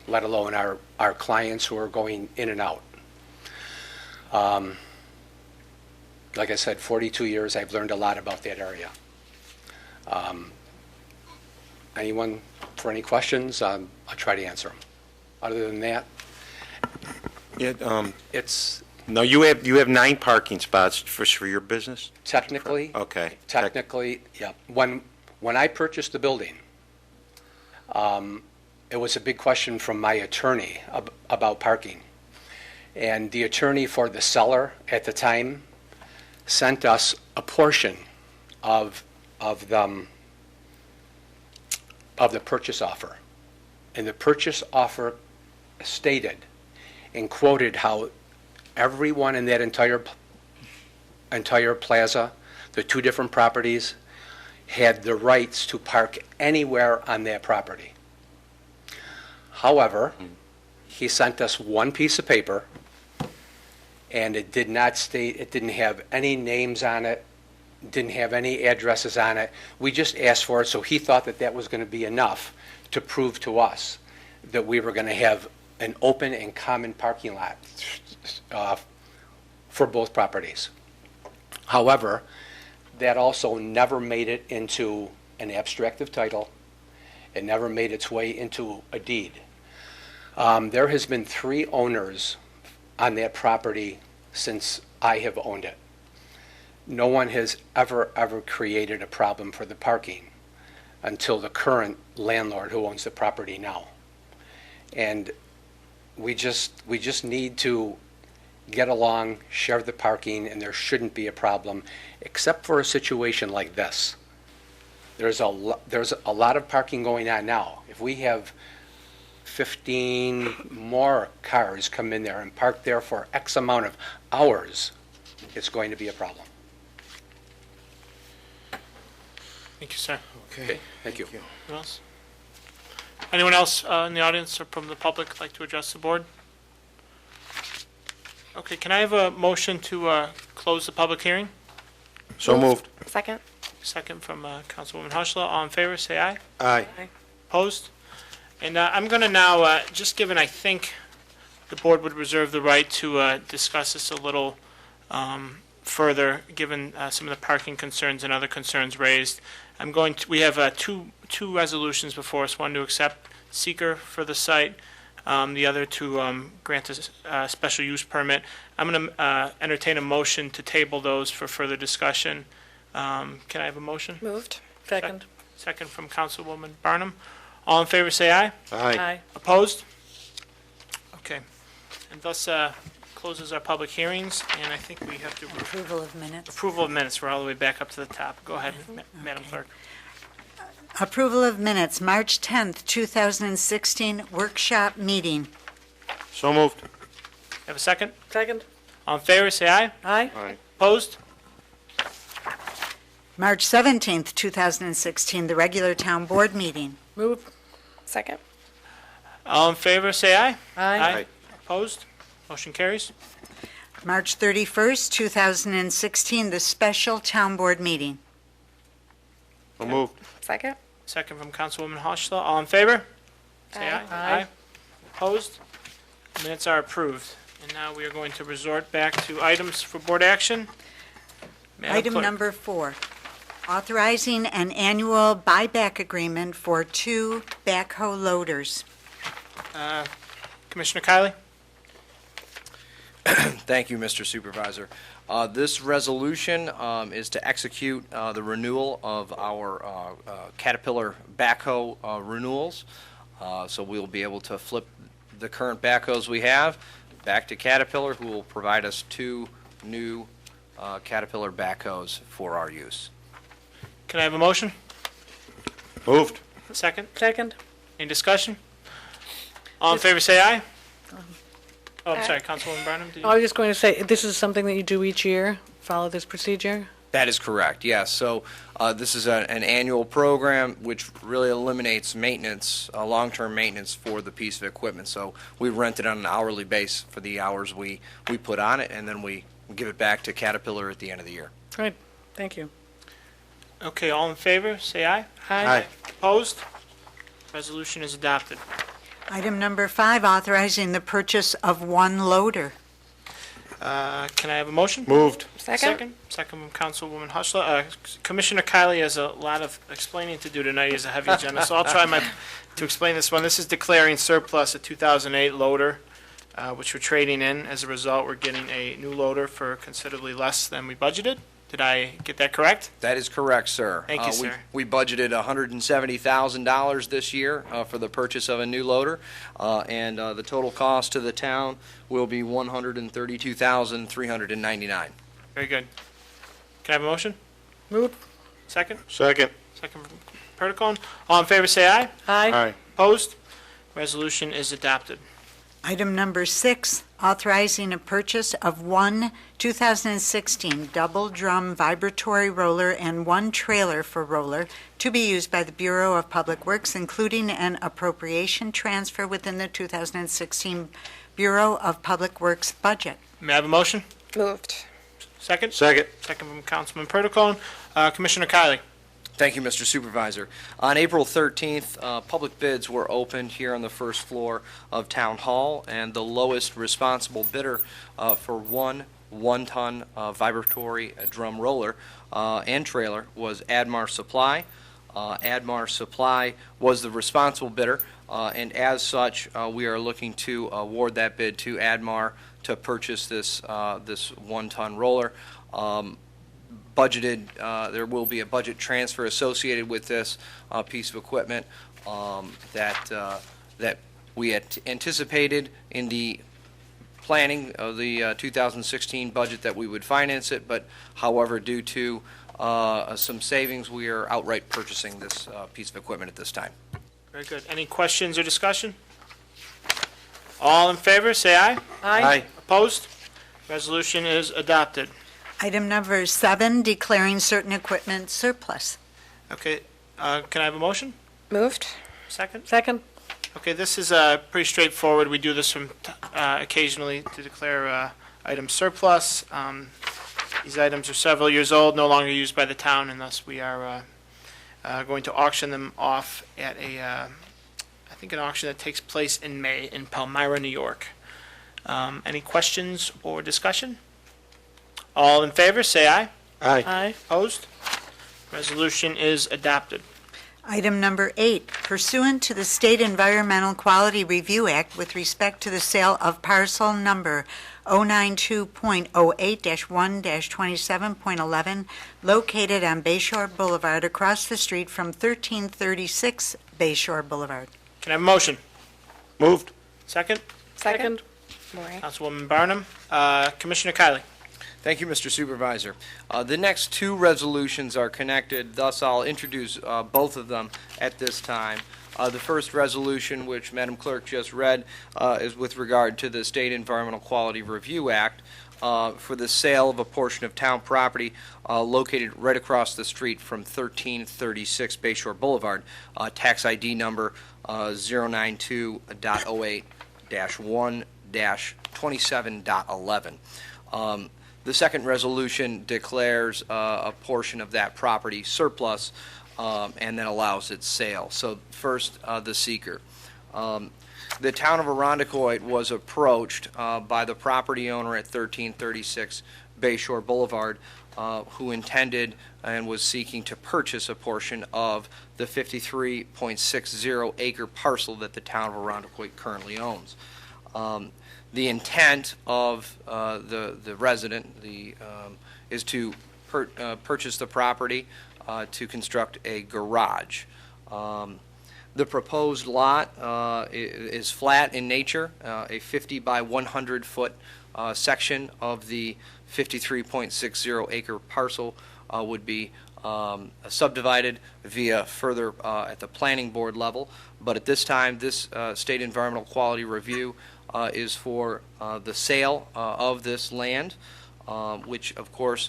Speaker 18: let alone our clients who are going in and out. Like I said, 42 years, I've learned a lot about that area. Anyone for any questions? I'll try to answer them. Other than that, it's
Speaker 19: No, you have 9 parking spots for your business?
Speaker 18: technically,
Speaker 19: Okay.
Speaker 18: yeah. When I purchased the building, it was a big question from my attorney about parking. And the attorney for the seller at the time sent us a portion of the purchase offer. And the purchase offer stated and quoted how everyone in that entire plaza, the 2 different properties, had the rights to park anywhere on that property. However, he sent us one piece of paper, and it did not state, it didn't have any names on it, didn't have any addresses on it. We just asked for it, so he thought that that was going to be enough to prove to us that we were going to have an open and common parking lot for both properties. However, that also never made it into an abstract of title. It never made its way into a deed. There has been 3 owners on that property since I have owned it. No one has ever created a problem for the parking until the current landlord who owns the property now. And we just need to get along, share the parking, and there shouldn't be a problem, except for a situation like this. There's a lot of parking going on now. If we have 15 more cars come in there and park there for X amount of hours, it's going to be a problem.
Speaker 1: Thank you, sir.
Speaker 18: Okay, thank you.
Speaker 1: Anyone else? Anyone else in the audience or from the public like to address the board? Okay, can I have a motion to close the public hearing?
Speaker 19: So moved.
Speaker 16: Second.
Speaker 1: Second from Councilwoman Hushla. All in favor, say aye.
Speaker 19: Aye.
Speaker 1: Opposed? And I'm going to now, just given I think the board would reserve the right to discuss this a little further, given some of the parking concerns and other concerns raised. We have two resolutions before us, one to accept seeker for the site, the other to grant a special use permit. I'm going to entertain a motion to table those for further discussion. Can I have a motion?
Speaker 5: Moved. Second.
Speaker 1: Second from Councilwoman Barnum. All in favor, say aye.
Speaker 19: Aye.
Speaker 1: Opposed? Okay. And thus closes our public hearings, and I think we have to...
Speaker 2: Approval of minutes.
Speaker 1: Approval of minutes. We're all the way back up to the top. Go ahead, Madam Clerk.
Speaker 2: Approval of minutes, March 10th, 2016, workshop meeting.
Speaker 19: So moved.
Speaker 1: Have a second?
Speaker 5: Second.
Speaker 1: All in favor, say aye.
Speaker 5: Aye.
Speaker 19: Aye.
Speaker 1: Opposed?
Speaker 2: March 17th, 2016, the regular town board meeting.
Speaker 5: Move.
Speaker 16: Second.
Speaker 1: All in favor, say aye.
Speaker 5: Aye.
Speaker 1: Opposed? Motion carries.
Speaker 2: March 31st, 2016, the special town board meeting.
Speaker 19: So moved.
Speaker 16: Second.
Speaker 1: Second from Councilwoman Hochschla. All in favor? Say aye.
Speaker 5: Aye.
Speaker 1: Opposed? Minutes are approved. And now we are going to resort back to items for board action. Madam
Speaker 2: Item
Speaker 1: Clerk.
Speaker 2: number 4, authorizing an annual buyback agreement for 2 backhoe loaders.
Speaker 1: Commissioner Kiley?
Speaker 12: Thank you, Mr. Supervisor. This resolution is to execute the renewal of our Caterpillar backhoe renewals. So we'll be able to flip the current backhoes we have back to Caterpillar, who will provide us 2 new Caterpillar backhoes for our use.
Speaker 1: Can I have a motion?
Speaker 19: Moved.
Speaker 1: Second?
Speaker 5: Second.
Speaker 1: Any discussion? All in favor, say aye. Oh, I'm sorry, Councilwoman Burnham, did
Speaker 5: I
Speaker 1: you?
Speaker 5: was just going to say, this is something that you do each year, follow this procedure?
Speaker 12: That is correct, yes. So this is an annual program which really eliminates maintenance, long-term maintenance for the piece of equipment. So we rent it on an hourly base for the hours we put on it, and then we give it back to Caterpillar at the end of the year.
Speaker 5: Great, thank you.
Speaker 1: Okay, all in favor, say aye.
Speaker 5: Aye.
Speaker 1: Opposed? Resolution is adopted.
Speaker 2: Item number 5, authorizing the purchase of 1 loader.
Speaker 1: Can I have a motion?
Speaker 19: Moved.
Speaker 1: Second from Councilwoman Hushla. Commissioner Kylie has a lot of explaining to do tonight. He has a heavy agenda, so I'll try to explain this one. This is declaring surplus a 2008 loader, which we're trading in. As a result, we're getting a new loader for considerably less than we budgeted. Did I get that correct?
Speaker 12: That is correct, sir.
Speaker 1: Thank you, sir.
Speaker 12: We budgeted $170,000 this year for the purchase of a new loader, and the total cost to the town will be $132,399.
Speaker 1: Very good. Can I have a motion?
Speaker 5: Move.
Speaker 1: Second?
Speaker 19: Second.
Speaker 1: Second from Perticone. All in favor, say aye.
Speaker 5: Aye.
Speaker 19: Aye.
Speaker 1: Opposed? Resolution is adopted.
Speaker 2: Item number 6, authorizing a purchase of 1 2016 double drum vibratory roller and 1 trailer for roller to be used by the Bureau of Public Works, including an appropriation transfer within the 2016 Bureau of Public Works budget.
Speaker 1: May I have a motion?
Speaker 16: Moved.
Speaker 1: Second?
Speaker 19: Second.
Speaker 1: Second from Councilman Perticone. Commissioner Kylie.
Speaker 12: Thank you, Mr. Supervisor. On April 13th, public bids were opened here on the first floor of Town Hall, and the lowest responsible bidder for 1 one-ton vibratory drum roller and trailer was Admar Supply. Admar Supply was the responsible bidder, and as such, we are looking to award that bid to Admar to purchase this one-ton roller. Budgeted, there will be a budget transfer associated with this piece of equipment that we had anticipated in the planning of the 2016 budget that we would finance it, but however, due to some savings, we are outright purchasing this piece of equipment at this time.
Speaker 1: Very good. Any questions or discussion? All in favor, say aye.
Speaker 5: Aye.
Speaker 1: Opposed? Resolution is adopted.
Speaker 2: Item number 7, declaring certain equipment surplus.
Speaker 1: Okay, can I have a motion?
Speaker 16: Moved.
Speaker 1: Second?
Speaker 5: Second.
Speaker 1: Okay, this is pretty straightforward. We do this from occasionally to declare items surplus. These items are several years old, no longer used by the town, and thus we are going to auction them off at I think an auction that takes place in May in Palmyra, New York. Any questions or discussion? All in favor, say aye.
Speaker 19: Aye.
Speaker 5: Aye.
Speaker 1: Opposed? Resolution is adopted.
Speaker 2: Item number 8, pursuant to the State Environmental Quality Review Act with respect to the sale of parcel number 092.08-1-27.11, located on Bayshore Boulevard across the street from 1336 Bayshore Boulevard.
Speaker 1: Can I have a motion?
Speaker 19: Moved.
Speaker 1: Second?
Speaker 5: Second.
Speaker 16: Maureen.
Speaker 1: Councilwoman Barnum. Commissioner Kylie.
Speaker 12: Thank you, Mr. Supervisor. The next 2 resolutions are connected, thus I'll introduce both of them at this time. The first resolution, which Madam Clerk just read, is with regard to the State Environmental Quality Review Act for the sale of a portion of town property located right across the street from 1336 Bayshore Boulevard, tax ID number 092.08-1-27.11. The second resolution declares a portion of that property surplus and then allows its sale. So first, the seeker. The town of Arundecoit was approached by the property owner at 1336 Bayshore Boulevard who intended and was seeking to purchase a portion of the 53.60 acre parcel that the town of Arundecoit currently owns. The intent of the resident is to purchase the property to construct a garage. The proposed lot is flat in nature, a 50 by 100 foot section of the 53.60 acre parcel would be subdivided via further at the planning board level. But at this time, this state environmental quality review is for the sale of this land, which of course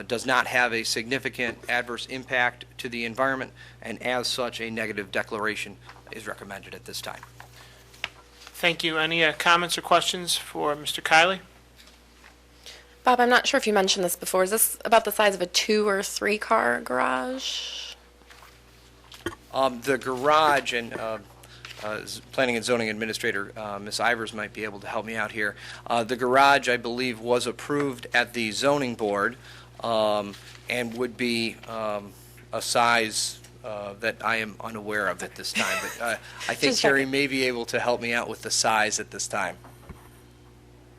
Speaker 12: does not have a significant adverse impact to the environment, and as such, a negative declaration is recommended at this time.
Speaker 1: Thank you. Any comments or questions for Mr. Kiley?
Speaker 16: Bob, I'm not sure if you mentioned this before. Is this about the size of a 2 or 3 car garage?
Speaker 12: The garage, and Planning and Zoning Administrator Ms. Ivers might be able to help me out here. The garage, I believe, was approved at the zoning board and would be a size that I am unaware of at this time. But I think Carrie may be able to help me out with the size at this time.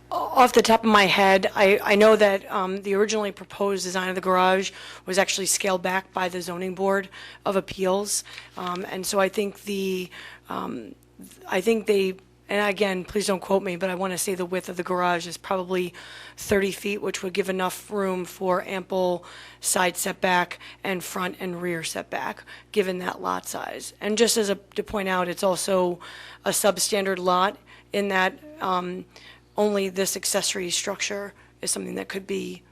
Speaker 13: Off the top of my head, I know that the originally proposed design of the garage was actually scaled back by the Zoning Board of Appeals. And so I think they, and again, please don't quote me, but I want to say the width of the garage is probably 30 feet, which would give enough room for ample side setback and front and rear setback, given that lot size. And just to point out, it's also a substandard lot in that only this accessory structure is something that could be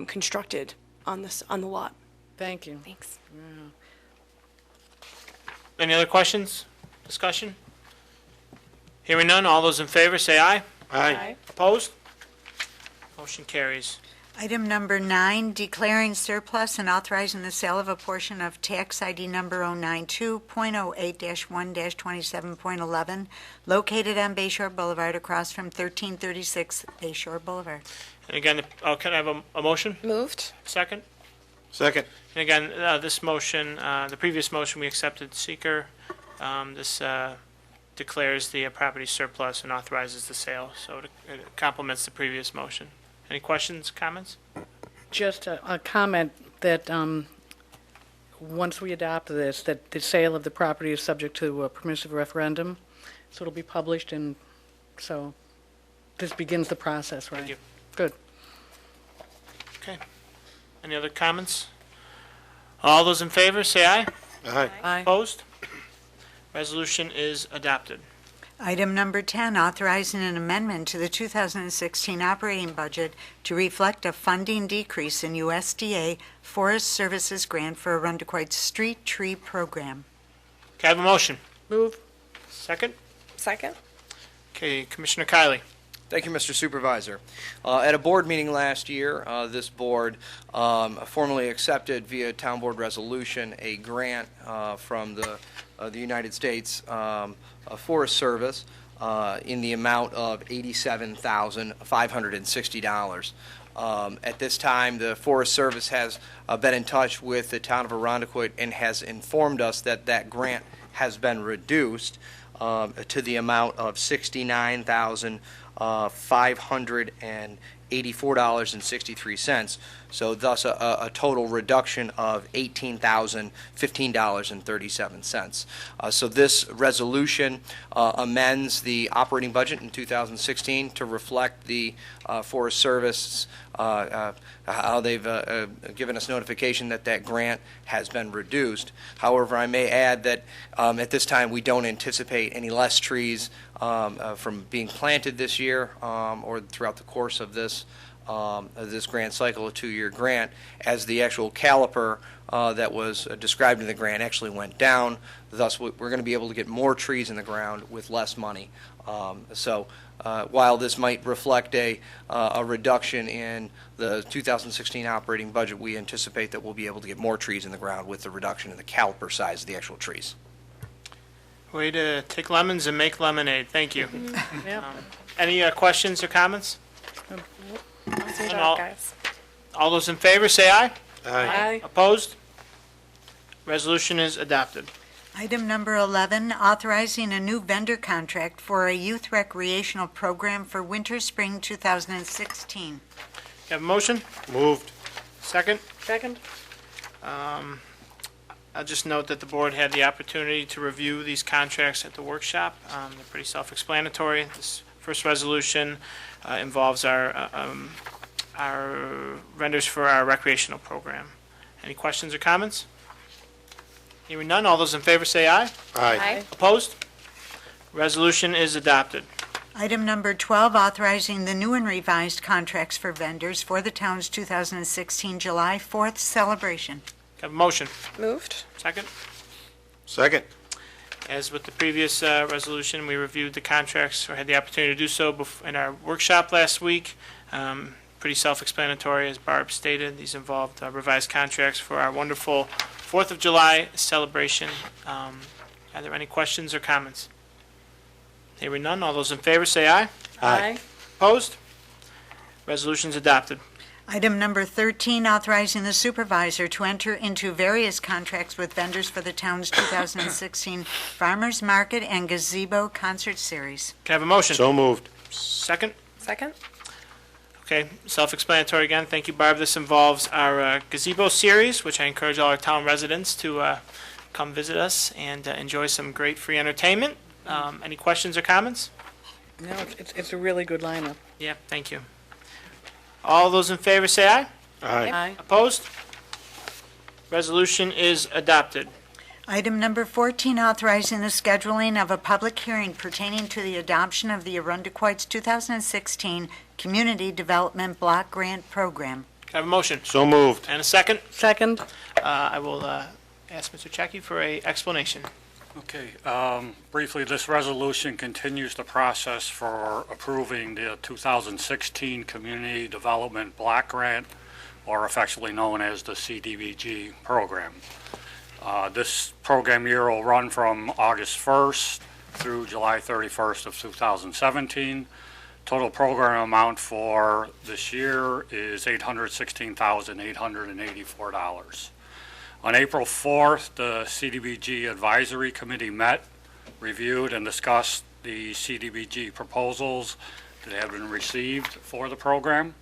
Speaker 13: constructed on the lot.
Speaker 5: Thank you.
Speaker 16: Thanks.
Speaker 1: Any other questions? Discussion? Hearing none, all those in favor say aye.
Speaker 5: Aye.
Speaker 1: Opposed? Motion carries.
Speaker 2: Item number 9, declaring surplus and authorizing the sale of a portion of tax ID number 092.08-1-27.11, located on Bayshore Boulevard across from 1336 Bayshore Boulevard.
Speaker 1: And again, can I have a motion?
Speaker 16: Moved.
Speaker 1: Second?
Speaker 19: Second.
Speaker 1: And again, this motion, the previous motion, we accepted seeker. This declares the property surplus and authorizes the sale, so it complements the previous motion. Any questions, comments?
Speaker 5: Just a comment that once we adopt this, that the sale of the property is subject to a permissive referendum, so it'll be published, and so this begins the process, right?
Speaker 1: Thank you.
Speaker 5: Good.
Speaker 1: Okay. Any other comments? All those in favor, say aye.
Speaker 19: Aye.
Speaker 5: Aye.
Speaker 1: Opposed? Resolution is adopted.
Speaker 2: Item number 10, authorizing an amendment to the 2016 operating budget to reflect a funding decrease in USDA Forest Services grant for Arundequoit Street Tree Program.
Speaker 1: Can I have a motion?
Speaker 5: Move.
Speaker 1: Second?
Speaker 16: Second.
Speaker 1: Okay, Commissioner Kiley.
Speaker 12: Thank you, Mr. Supervisor. At a board meeting last year, this board formally accepted via town board resolution a grant from the United States Forest Service in the amount of $87,560. At this time, the Forest Service has been in touch with the town of Arundequoit and has informed us that that grant has been reduced to the amount of $69,584.63. So thus a total reduction of $18,015.37. So this resolution amends the operating budget in 2016 to reflect the Forest Service, how they've given us notification that that grant has been reduced. However, I may add that at this time we don't anticipate any less trees from being planted this year or throughout the course of this grant cycle, a 2-year grant, as the actual caliper that was described in the grant actually went down. Thus, we're going to be able to get more trees in the ground with less money. So while this might reflect a reduction in the 2016 operating budget, we anticipate that we'll be able to get more trees in the ground with the reduction in the caliper size of the actual trees.
Speaker 1: Way to take lemons and make lemonade. Thank you.
Speaker 5: Yep.
Speaker 1: Any questions or comments?
Speaker 16: Awesome
Speaker 1: And
Speaker 16: job, guys.
Speaker 1: All those in favor, say aye.
Speaker 5: Aye.
Speaker 1: Opposed? Resolution is adopted.
Speaker 2: Item number 11, authorizing a new vendor contract for a youth recreational program for winter-spring 2016.
Speaker 1: You have a motion?
Speaker 19: Moved.
Speaker 1: Second?
Speaker 5: Second.
Speaker 1: I'll just note that the board had the opportunity to review these contracts at the workshop. They're pretty self-explanatory. This first resolution involves our vendors for our recreational program. Any questions or comments? Hearing none, all those in favor say aye.
Speaker 3: Aye.
Speaker 1: Opposed? Resolution is adopted.
Speaker 2: Item number 12, authorizing the new and revised contracts for vendors for the town's 2016 July 4th celebration.
Speaker 1: Have a motion.
Speaker 16: Moved.
Speaker 1: Second.
Speaker 19: Second.
Speaker 1: As with the previous resolution, we reviewed the contracts, or had the opportunity to do so in our workshop last week. Pretty self-explanatory, as Barb stated. These involved revised contracts for our wonderful 4th of July celebration. Are there any questions or comments? Hearing none, all those in favor say aye.
Speaker 16: Aye.
Speaker 1: Opposed? Resolution's adopted.
Speaker 2: Item number 13, authorizing the supervisor to enter into various contracts with vendors for the town's 2016 Farmers Market and Gazebo Concert Series.
Speaker 1: Can I have a motion?
Speaker 19: So moved.
Speaker 1: Second?
Speaker 16: Second.
Speaker 1: Okay, self-explanatory again. Thank you, Barb. This involves our gazebo series, which I encourage all our town residents to come visit us and enjoy some great free entertainment. Any questions or comments?
Speaker 5: No, it's a really good lineup.
Speaker 1: Yeah, thank you. All those in favor say aye.
Speaker 5: Aye.
Speaker 1: Opposed? Resolution is adopted.
Speaker 2: Item number 14, authorizing the scheduling of a public hearing pertaining to the adoption of the Arundequoit's 2016 Community Development Block Grant Program.
Speaker 1: Can I have a motion?
Speaker 19: So moved.
Speaker 1: And a second?
Speaker 5: Second.
Speaker 1: I will ask Mr. Checky for an explanation.
Speaker 11: Okay, briefly, this resolution continues the process for approving the 2016 Community Development Block Grant, or affectionately known as the CDBG program. This program year will run from August 1st through July 31st of 2017. Total program amount for this year is $816,884. On April 4th, the CDBG Advisory Committee met, reviewed, and discussed the CDBG proposals that have been received for the program.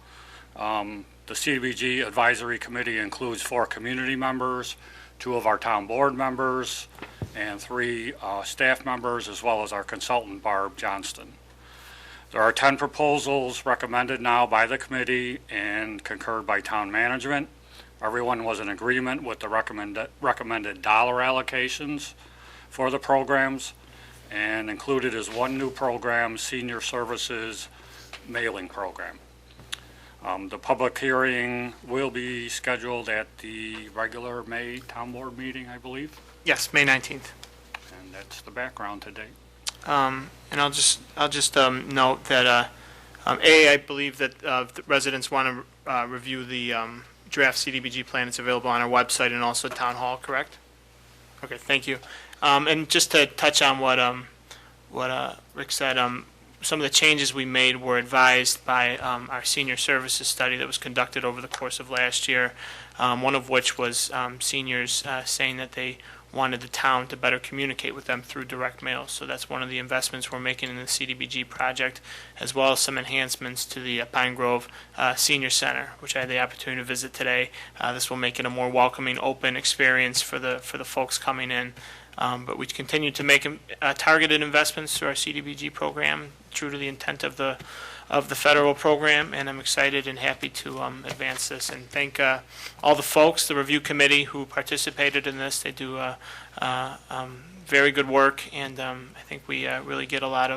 Speaker 11: The CDBG Advisory Committee includes 4 community members, 2 of our town board members, and 3 staff members, as well as our consultant, Barb Johnston. There are 10 proposals recommended now by the committee and concurred by town management. Everyone was in agreement with the recommended dollar allocations for the programs, and included is 1 new program, Senior Services Mailing Program. The public hearing will be scheduled at the regular May town board meeting, I believe,
Speaker 1: Yes, May 19th.
Speaker 11: and that's the background today.
Speaker 1: And I'll just note that, I believe that the residents want to review the draft CDBG plan. It's available on our website and also Town Hall, correct? Okay, thank you. And just to touch on what Rick said, some of the changes we made were advised by our senior services study that was conducted over the course of last year, one of which was seniors saying that they wanted the town to better communicate with them through direct mail. So that's one of the investments we're making in the CDBG project, as well as some enhancements to the Pine Grove Senior Center, which I had the opportunity to visit today. This will make it a more welcoming, open experience for the folks coming in. But we continue to make targeted investments through our CDBG program, true to the intent of the federal program, and I'm excited and happy to advance this and thank all the folks, the review committee who participated in this. They do very good work, and I think we really get a lot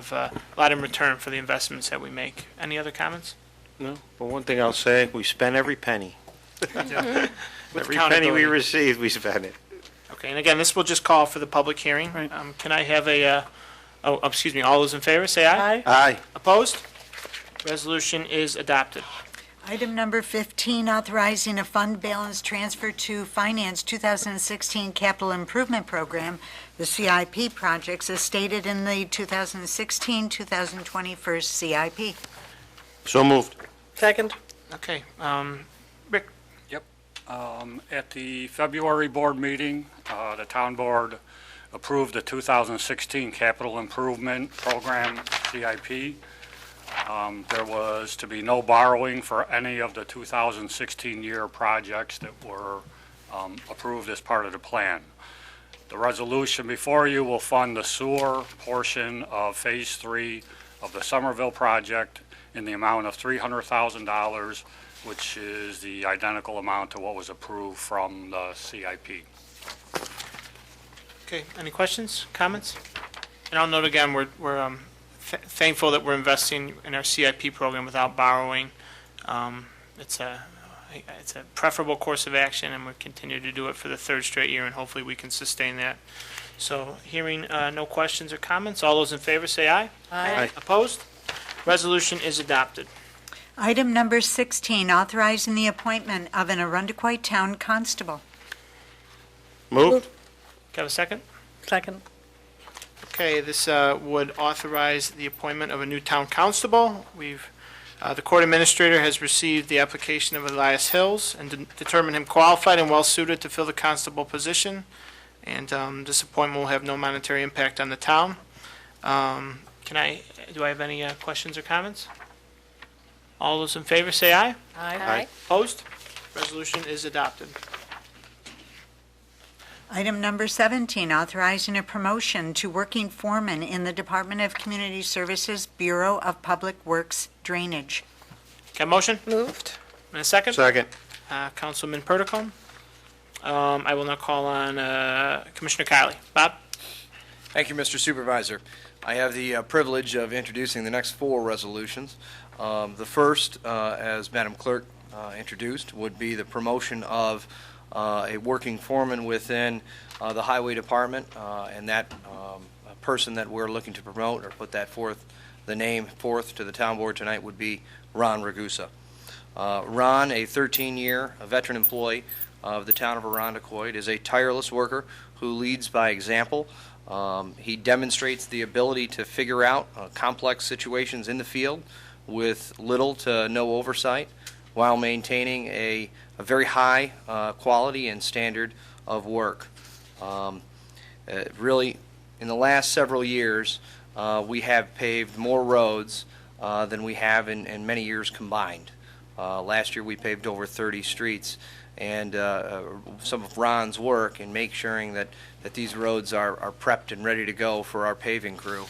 Speaker 1: in return for the investments that we make. Any other comments?
Speaker 19: No, but one thing I'll say, we spent every penny.
Speaker 1: With
Speaker 19: Every penny we received, we spent it.
Speaker 1: Okay, and again, this will just call for the public hearing.
Speaker 5: Right.
Speaker 1: Can I have all those in favor, say aye.
Speaker 5: Aye.
Speaker 19: Aye.
Speaker 1: Opposed? Resolution is adopted.
Speaker 2: Item number 15, authorizing a fund balance transfer to Finance 2016 Capital Improvement Program, the CIP projects as stated in the 2016-2021 CIP.
Speaker 19: So moved.
Speaker 5: Second.
Speaker 1: Okay, Rick?
Speaker 11: Yep. At the February board meeting, the town board approved the 2016 Capital Improvement Program, CIP. There was to be no borrowing for any of the 2016 year projects that were approved as part of the plan. The resolution before you will fund the sewer portion of Phase 3 of the Somerville project in the amount of $300,000, which is the identical amount to what was approved from the CIP.
Speaker 1: Okay, any questions, comments? And I'll note again, we're thankful that we're investing in our CIP program without borrowing. It's a preferable course of action, and we'll continue to do it for the third straight year, and hopefully we can sustain that. So hearing no questions or comments, all those in favor say aye.
Speaker 2: Aye.
Speaker 1: Opposed? Resolution is adopted.
Speaker 2: Item number 16, authorizing the appointment of an Arundecoit Town Constable.
Speaker 1: Move. Can I have a second?
Speaker 5: Second.
Speaker 1: Okay, this would authorize the appointment of a new town constable. The court administrator has received the application of Elias Hills and determined him qualified and well-suited to fill the constable position. And this appointment will have no monetary impact on the town. Do I have any questions or comments? All those in favor say aye.
Speaker 5: Aye.
Speaker 1: Opposed? Resolution is adopted.
Speaker 2: Item number 17, authorizing a promotion to working foreman in the Department of Community Services, Bureau of Public Works Drainage.
Speaker 1: Got a motion?
Speaker 16: Moved.
Speaker 1: And a second?
Speaker 19: Second.
Speaker 1: Councilman Perticone. I will now call on Commissioner Kiley. Bob?
Speaker 12: Thank you, Mr. Supervisor. I have the privilege of introducing the next four resolutions. The first, as Madam Clerk introduced, would be the promotion of a working foreman within the Highway Department, and that person that we're looking to promote or put that forth, the name forth to the town board tonight would be Ron Ragusa. Ron, a 13-year veteran employee of the town of Arundecoit, is a tireless worker who leads by example. He demonstrates the ability to figure out complex situations in the field with little to no oversight while maintaining a very high quality and standard of work. Really, in the last several years, we have paved more roads than we have in many years combined. Last year we paved over 30 streets, and some of Ron's work in making sure that these roads are prepped and ready to go for our paving crew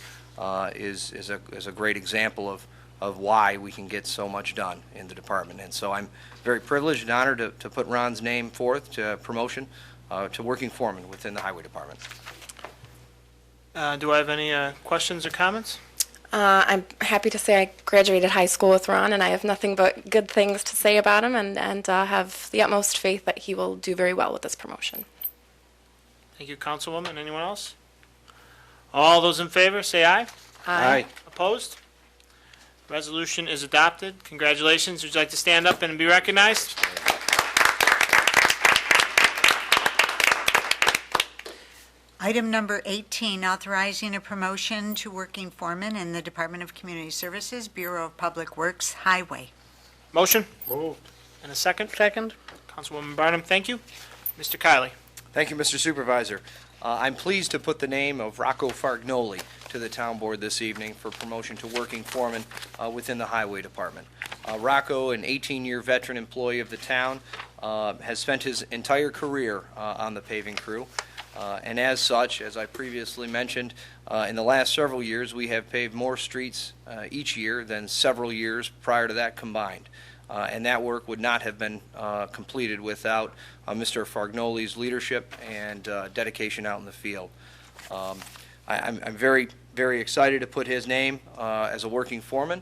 Speaker 12: is a great example of why we can get so much done in the department. And so I'm very privileged and honored to put Ron's name forth to promotion to working foreman within the Highway Department.
Speaker 1: Do I have any questions or comments?
Speaker 16: I'm happy to say I graduated high school with Ron, and I have nothing but good things to say about him, and have the utmost faith that he will do very well with this promotion.
Speaker 1: Thank you, Councilwoman. Anyone else? All those in favor, say aye.
Speaker 19: Aye.
Speaker 1: Opposed? Resolution is adopted. Congratulations. Would you like to stand up and be recognized?
Speaker 2: Item number 18, authorizing a promotion to working foreman in the Department of Community Services, Bureau of Public Works, Highway.
Speaker 1: Motion?
Speaker 19: Moved.
Speaker 1: And a second?
Speaker 5: Second.
Speaker 1: Councilwoman Barnum, thank you. Mr. Kiley.
Speaker 12: Thank you, Mr. Supervisor. I'm pleased to put the name of Rocco Fargnoli to the town board this evening for promotion to working foreman within the Highway Department. Rocco, an 18-year veteran employee of the town, has spent his entire career on the paving crew. And as such, as I previously mentioned, in the last several years, we have paved more streets each year than several years prior to that combined. And that work would not have been completed without Mr. Fargnoli's leadership and dedication out in the field. I'm very, very excited to put his name as a working foreman.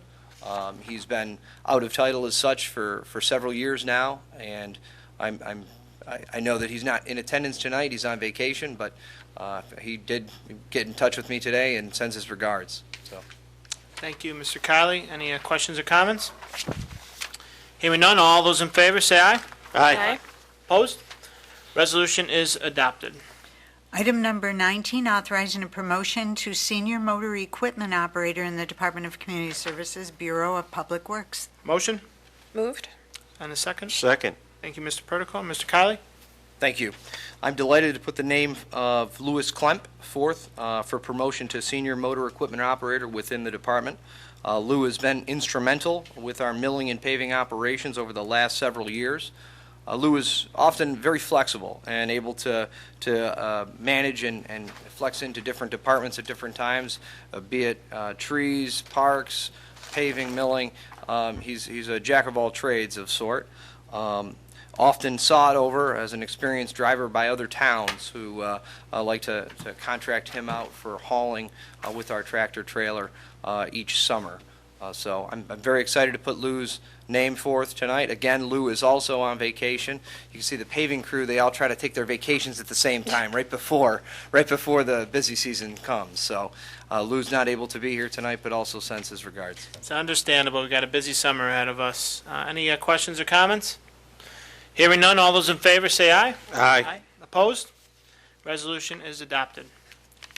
Speaker 12: He's been out of title as such for several years now, and I know that he's not in attendance tonight. He's on vacation, but he did get in touch with me today and sends his regards. So,
Speaker 1: Thank you, Mr. Kiley. Any questions or comments? Hearing none, all those in favor say aye.
Speaker 16: Aye.
Speaker 1: Opposed? Resolution is adopted.
Speaker 2: Item number 19, authorizing a promotion to senior motor equipment operator in the Department of Community Services, Bureau of Public Works.
Speaker 1: Motion?
Speaker 16: Moved.
Speaker 1: And a second?
Speaker 19: Second.
Speaker 1: Thank you, Mr. Perticone. Mr. Kiley?
Speaker 12: thank you. I'm delighted to put the name of Louis Klemp forth for promotion to senior motor equipment operator within the department. Lou has been instrumental with our milling and paving operations over the last several years. Lou is often very flexible and able to manage and flex into different departments at different times, be it trees, parks, paving, milling. He's a jack of all trades of sort. Often sought over as an experienced driver by other towns who like to contract him out for hauling with our tractor trailer each summer. So I'm very excited to put Lou's name forth tonight. Again, Lou is also on vacation. You can see the paving crew, they all try to take their vacations at the same time, right before the busy season comes. So Lou's not able to be here tonight, but also sends his regards.
Speaker 1: It's understandable. We've got a busy summer ahead of us. Any questions or comments? Hearing none, all those in favor say aye.
Speaker 19: Aye.
Speaker 1: Opposed? Resolution is adopted.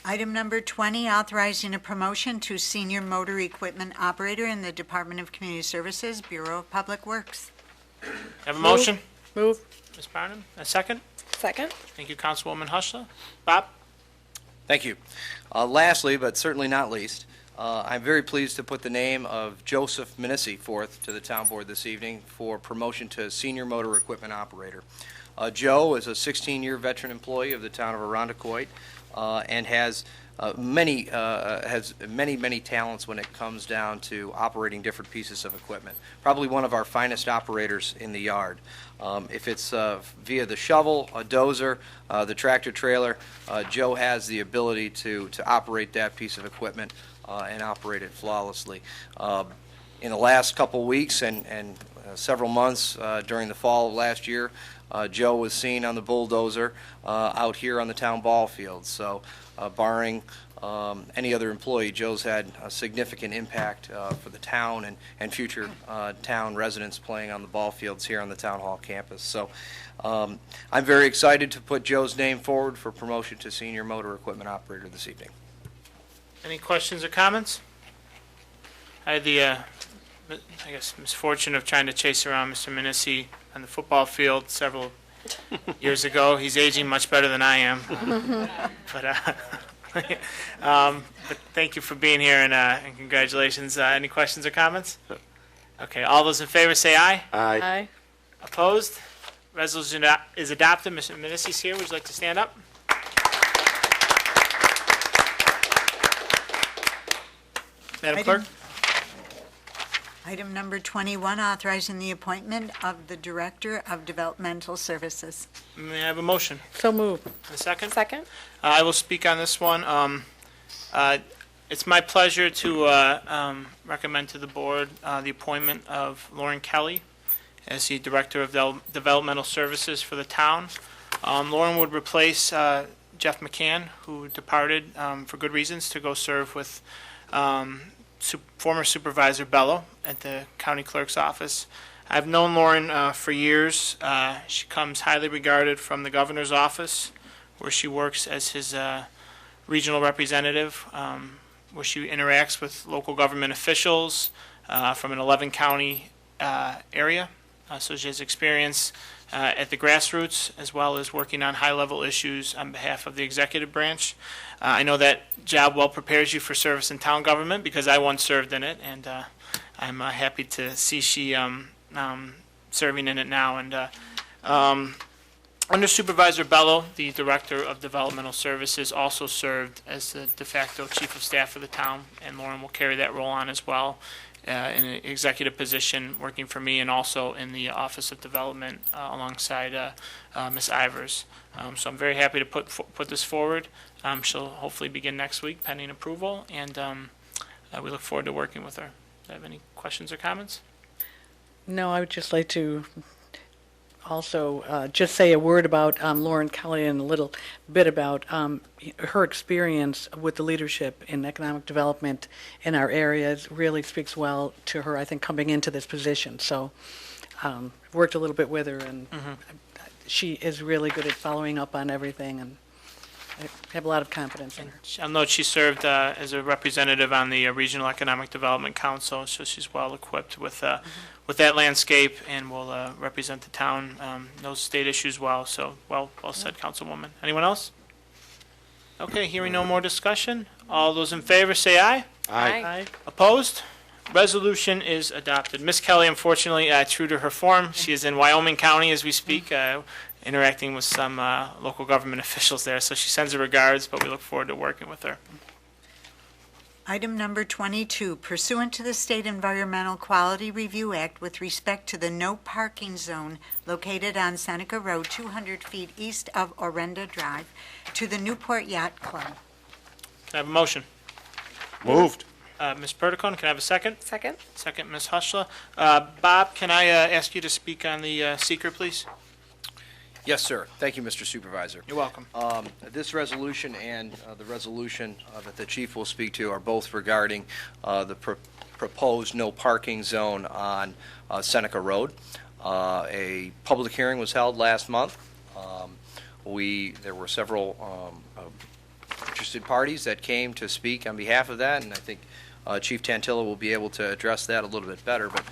Speaker 2: Item number 20, authorizing a promotion to senior motor equipment operator in the Department of Community Services, Bureau of Public Works.
Speaker 1: Have a motion?
Speaker 5: Move.
Speaker 1: Ms. Barnum, a second?
Speaker 16: Second.
Speaker 1: Thank you, Councilwoman Hushla. Bob?
Speaker 12: Thank you. Lastly, but certainly not least, I'm very pleased to put the name of Joseph Minissi forth to the town board this evening for promotion to senior motor equipment operator. Joe is a 16-year veteran employee of the town of Arundecoit and has many talents when it comes down to operating different pieces of equipment. Probably one of our finest operators in the yard. If it's via the shovel, a dozer, the tractor trailer, Joe has the ability to operate that piece of equipment and operate it flawlessly. In the last couple weeks and several months during the fall of last year, Joe was seen on the bulldozer out here on the town ball field. So barring any other employee, Joe's had a significant impact for the town and future town residents playing on the ball fields here on the town hall campus. So I'm very excited to put Joe's name forward for promotion to senior motor equipment operator this evening.
Speaker 1: Any questions or comments? I had the, misfortune of trying to chase around Mr. Minissi on the football field several years ago. He's aging much better than I am. But thank you for being here and congratulations. Any questions or comments? Okay, all those in favor say aye.
Speaker 19: Aye.
Speaker 1: Opposed? Resolution is adopted. Mr. Minissi here. Would you like to stand up? Madam Clerk?
Speaker 2: Item number 21, authorizing the appointment of the Director of Developmental Services.
Speaker 1: May I have a motion?
Speaker 5: So moved.
Speaker 1: A second?
Speaker 16: Second.
Speaker 1: I will speak on this one. It's my pleasure to recommend to the board the appointment of Lauren Kelly as the Director of Developmental Services for the town. Lauren would replace Jeff McCann, who departed for good reasons to go serve with former Supervisor Bello at the county clerk's office. I've known Lauren for years. She comes highly regarded from the governor's office, where she works as his regional representative, where she interacts with local government officials from an 11-county area. So she has experience at the grassroots, as well as working on high-level issues on behalf of the executive branch. I know that job well prepares you for service in town government, because I once served in it, and I'm happy to see she serving in it now. And under Supervisor Bello, the Director of Developmental Services also served as the de facto Chief of Staff for the town, and Lauren will carry that role on as well in an executive position working for me, and also in the Office of Development alongside Ms. Ivers. So I'm very happy to put this forward. She'll hopefully begin next week pending approval, and we look forward to working with her. Do you have any questions or comments?
Speaker 5: No, I would just like to also just say a word about Lauren Kelly and a little bit about her experience with the leadership in economic development in our areas. Really speaks well to her, I think, coming into this position. So worked a little bit with her, and she is really good at following up on everything, and I have a lot of confidence in her.
Speaker 1: I'll note she served as a representative on the Regional Economic Development Council, so she's well equipped with that landscape, and will represent the town, knows state issues well. So well said, Councilwoman. Anyone else? Okay, hearing no more discussion. All those in favor say aye.
Speaker 19: Aye.
Speaker 1: Opposed? Resolution is adopted. Ms. Kelly, unfortunately, true to her form, she is in Wyoming County as we speak, interacting with some local government officials there, so she sends her regards, but we look forward to working with her.
Speaker 2: Item number 22, pursuant to the State Environmental Quality Review Act with respect to the no parking zone located on Seneca Road, 200 feet east of Orenda Drive, to the Newport Yacht Club.
Speaker 1: Can I have a motion?
Speaker 19: Moved.
Speaker 1: Ms. Perdicone, can I have a second?
Speaker 16: Second.
Speaker 1: Second, Ms. Hushla. Bob, can I ask you to speak on the seeker, please?
Speaker 12: Yes, sir. Thank you, Mr. Supervisor.
Speaker 1: You're welcome.
Speaker 12: This resolution and the resolution that the chief will speak to are both regarding the proposed no parking zone on Seneca Road. A public hearing was held last month. There were several interested parties that came to speak on behalf of that, and I think Chief Tantilla will be able to address that a little bit better. But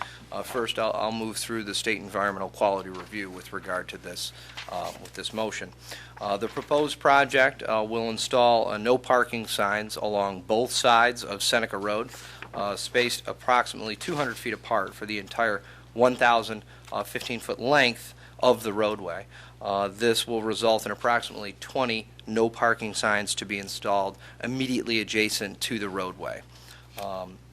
Speaker 12: first, I'll move through the State Environmental Quality Review with regard to this, with this motion. The proposed project will install no parking signs along both sides of Seneca Road, spaced approximately 200 feet apart for the entire 1,015-foot length of the roadway. This will result in approximately 20 no parking signs to be installed immediately adjacent to the roadway.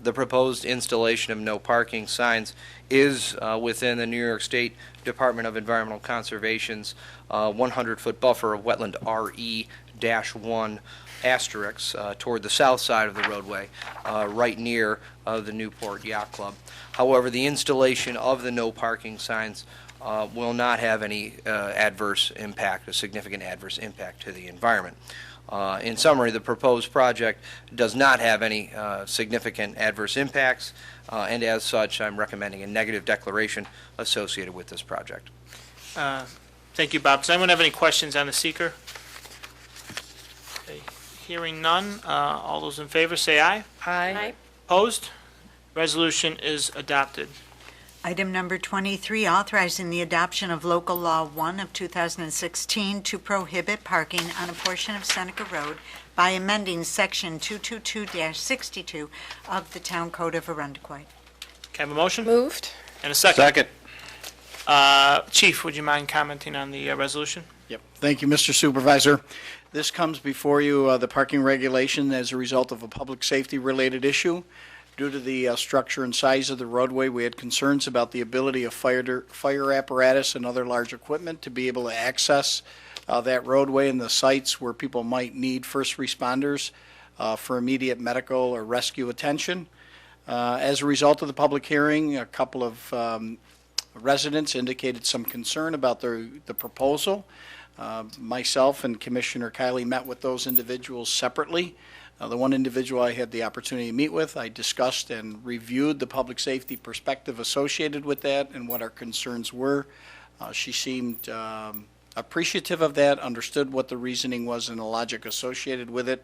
Speaker 12: The proposed installation of no parking signs is within the New York State Department of Environmental Conservation's 100-foot buffer of wetland RE-1 asterisks toward the south side of the roadway, right near the Newport Yacht Club. However, the installation of the no parking signs will not have any adverse impact, a significant adverse impact to the environment. In summary, the proposed project does not have any significant adverse impacts, and as such, I'm recommending a negative declaration associated with this project.
Speaker 1: Thank you, Bob. Does anyone have any questions on the seeker? Okay. Hearing none, all those in favor say aye.
Speaker 5: Aye.
Speaker 1: Opposed? Resolution is adopted.
Speaker 2: Item number 23, authorizing the adoption of Local Law 1 of 2016 to prohibit parking on a portion of Seneca Road by amending Section 222-62 of the Town Code of Arundequoit.
Speaker 1: Can I have a motion?
Speaker 16: Moved.
Speaker 1: And a second.
Speaker 19: Second.
Speaker 1: Chief, would you mind commenting on the resolution?
Speaker 8: Yep. Thank you, Mr. Supervisor. This comes before you, the parking regulation, as a result of a public safety-related issue. Due to the structure and size of the roadway, we had concerns about the ability of fire apparatus and other large equipment to be able to access that roadway and the sites where people might need first responders for immediate medical or rescue attention. As a result of the public hearing, a couple of residents indicated some concern about the proposal. Myself and Commissioner Kiley met with those individuals separately. The one individual I had the opportunity to meet with, I discussed and reviewed the public safety perspective associated with that and what our concerns were. She seemed appreciative of that, understood what the reasoning was and the logic associated with it.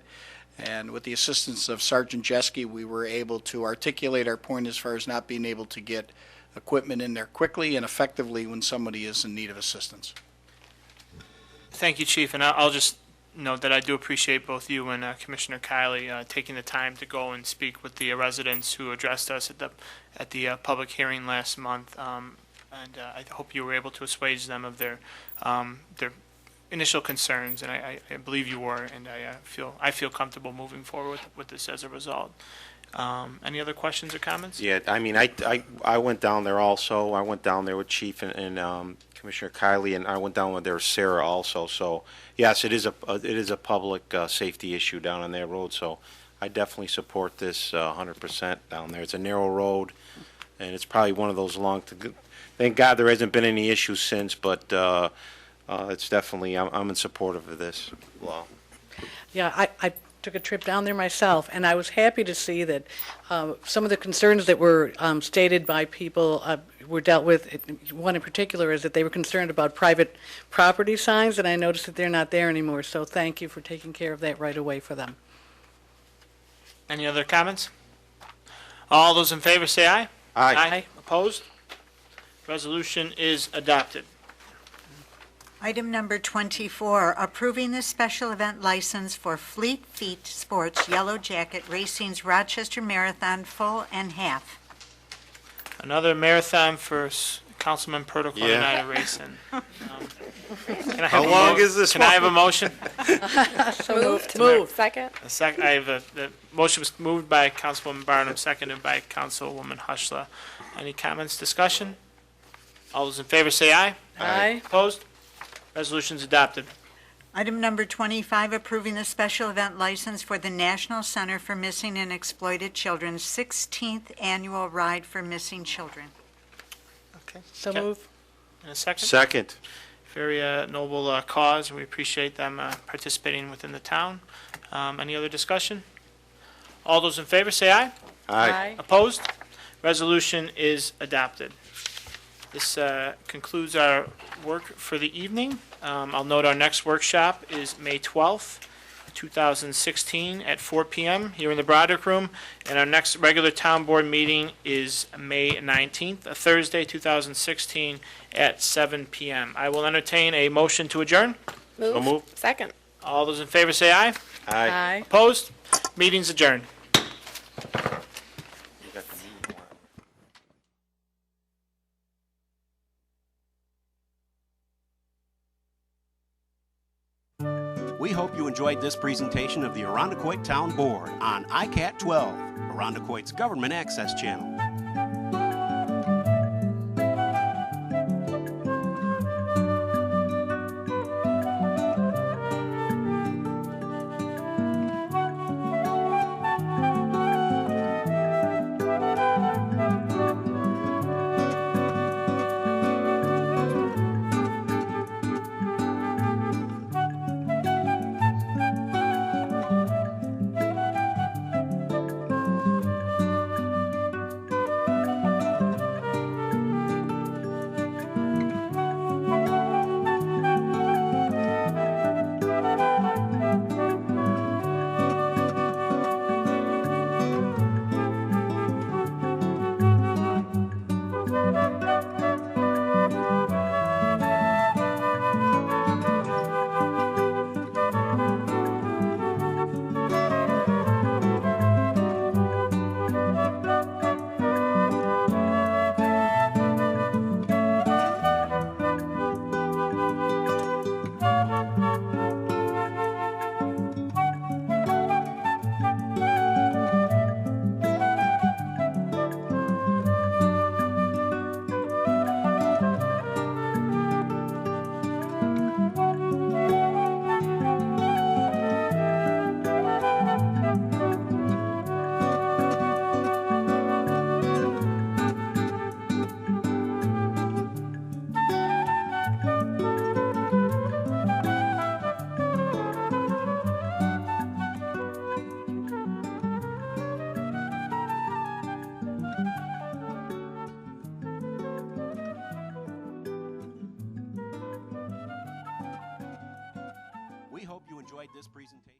Speaker 8: And with the assistance of Sergeant Jeske, we were able to articulate our point as far as not being able to get equipment in there quickly and effectively when somebody is in need of assistance.
Speaker 1: Thank you, Chief, and I'll just note that I do appreciate both you and Commissioner Kiley taking the time to go and speak with the residents who addressed us at the public hearing last month, and I hope you were able to assuage them of their initial concerns, and I believe you were, and I feel comfortable moving forward with this as a result. Any other questions or comments?
Speaker 19: Yeah, I mean, I went down there also. I went down there with Chief and Commissioner Kiley, and I went down with there Sarah also. So yes, it is a public safety issue down on that road. So I definitely support this 100% down there. It's a narrow road, and it's probably one of those thank God there hasn't been any issues since, but it's definitely I'm in support of this law.
Speaker 5: Yeah, I took a trip down there myself, and I was happy to see that some of the concerns that were stated by people were dealt with. One in particular is that they were concerned about private property signs, and I noticed that they're not there anymore. So thank you for taking care of that right away for them.
Speaker 1: Any other comments? All those in favor say aye.
Speaker 19: Aye.
Speaker 1: Opposed? Resolution is adopted.
Speaker 2: Item number 24, approving the special event license for Fleet Feet Sports Yellow Jacket Racing's Rochester Marathon Full and Half.
Speaker 1: Another marathon for Councilman Pertico and I to race in. Can I have
Speaker 19: How
Speaker 1: a
Speaker 19: long is this
Speaker 1: Can I have a
Speaker 19: one?
Speaker 1: motion?
Speaker 16: Move. Second.
Speaker 1: A sec, the motion was moved by Councilwoman Barnum, seconded by Councilwoman Hushla. Any comments, discussion? All those in favor say aye.
Speaker 5: Aye.
Speaker 1: Opposed? Resolution's adopted.
Speaker 2: Item number 25, approving the special event license for the National Center for Missing and Exploited Children's 16th Annual Ride for Missing Children.
Speaker 1: Okay.
Speaker 5: So
Speaker 1: Okay.
Speaker 5: move.
Speaker 1: In a second?
Speaker 19: Second.
Speaker 1: Very noble cause. We appreciate them participating within the town. Any other discussion? All those in favor say aye.
Speaker 19: Aye.
Speaker 1: Opposed? Resolution is adopted. This concludes our work for the evening. I'll note our next workshop is May 12th, 2016 at 4 p.m. here in the Broderick Room. And our next regular town board meeting is May 19th, a Thursday, 2016 at 7 p.m. I will entertain a motion to adjourn.
Speaker 16: Move.
Speaker 19: move.
Speaker 16: Second.
Speaker 1: All those in favor say aye.
Speaker 19: Aye.
Speaker 1: Opposed? Meeting's adjourned.
Speaker 20: We hope you enjoyed this presentation of the Irondequoit Town Board on ICAT 12, Irondequoit's government access channel. We hope you enjoyed this presentation.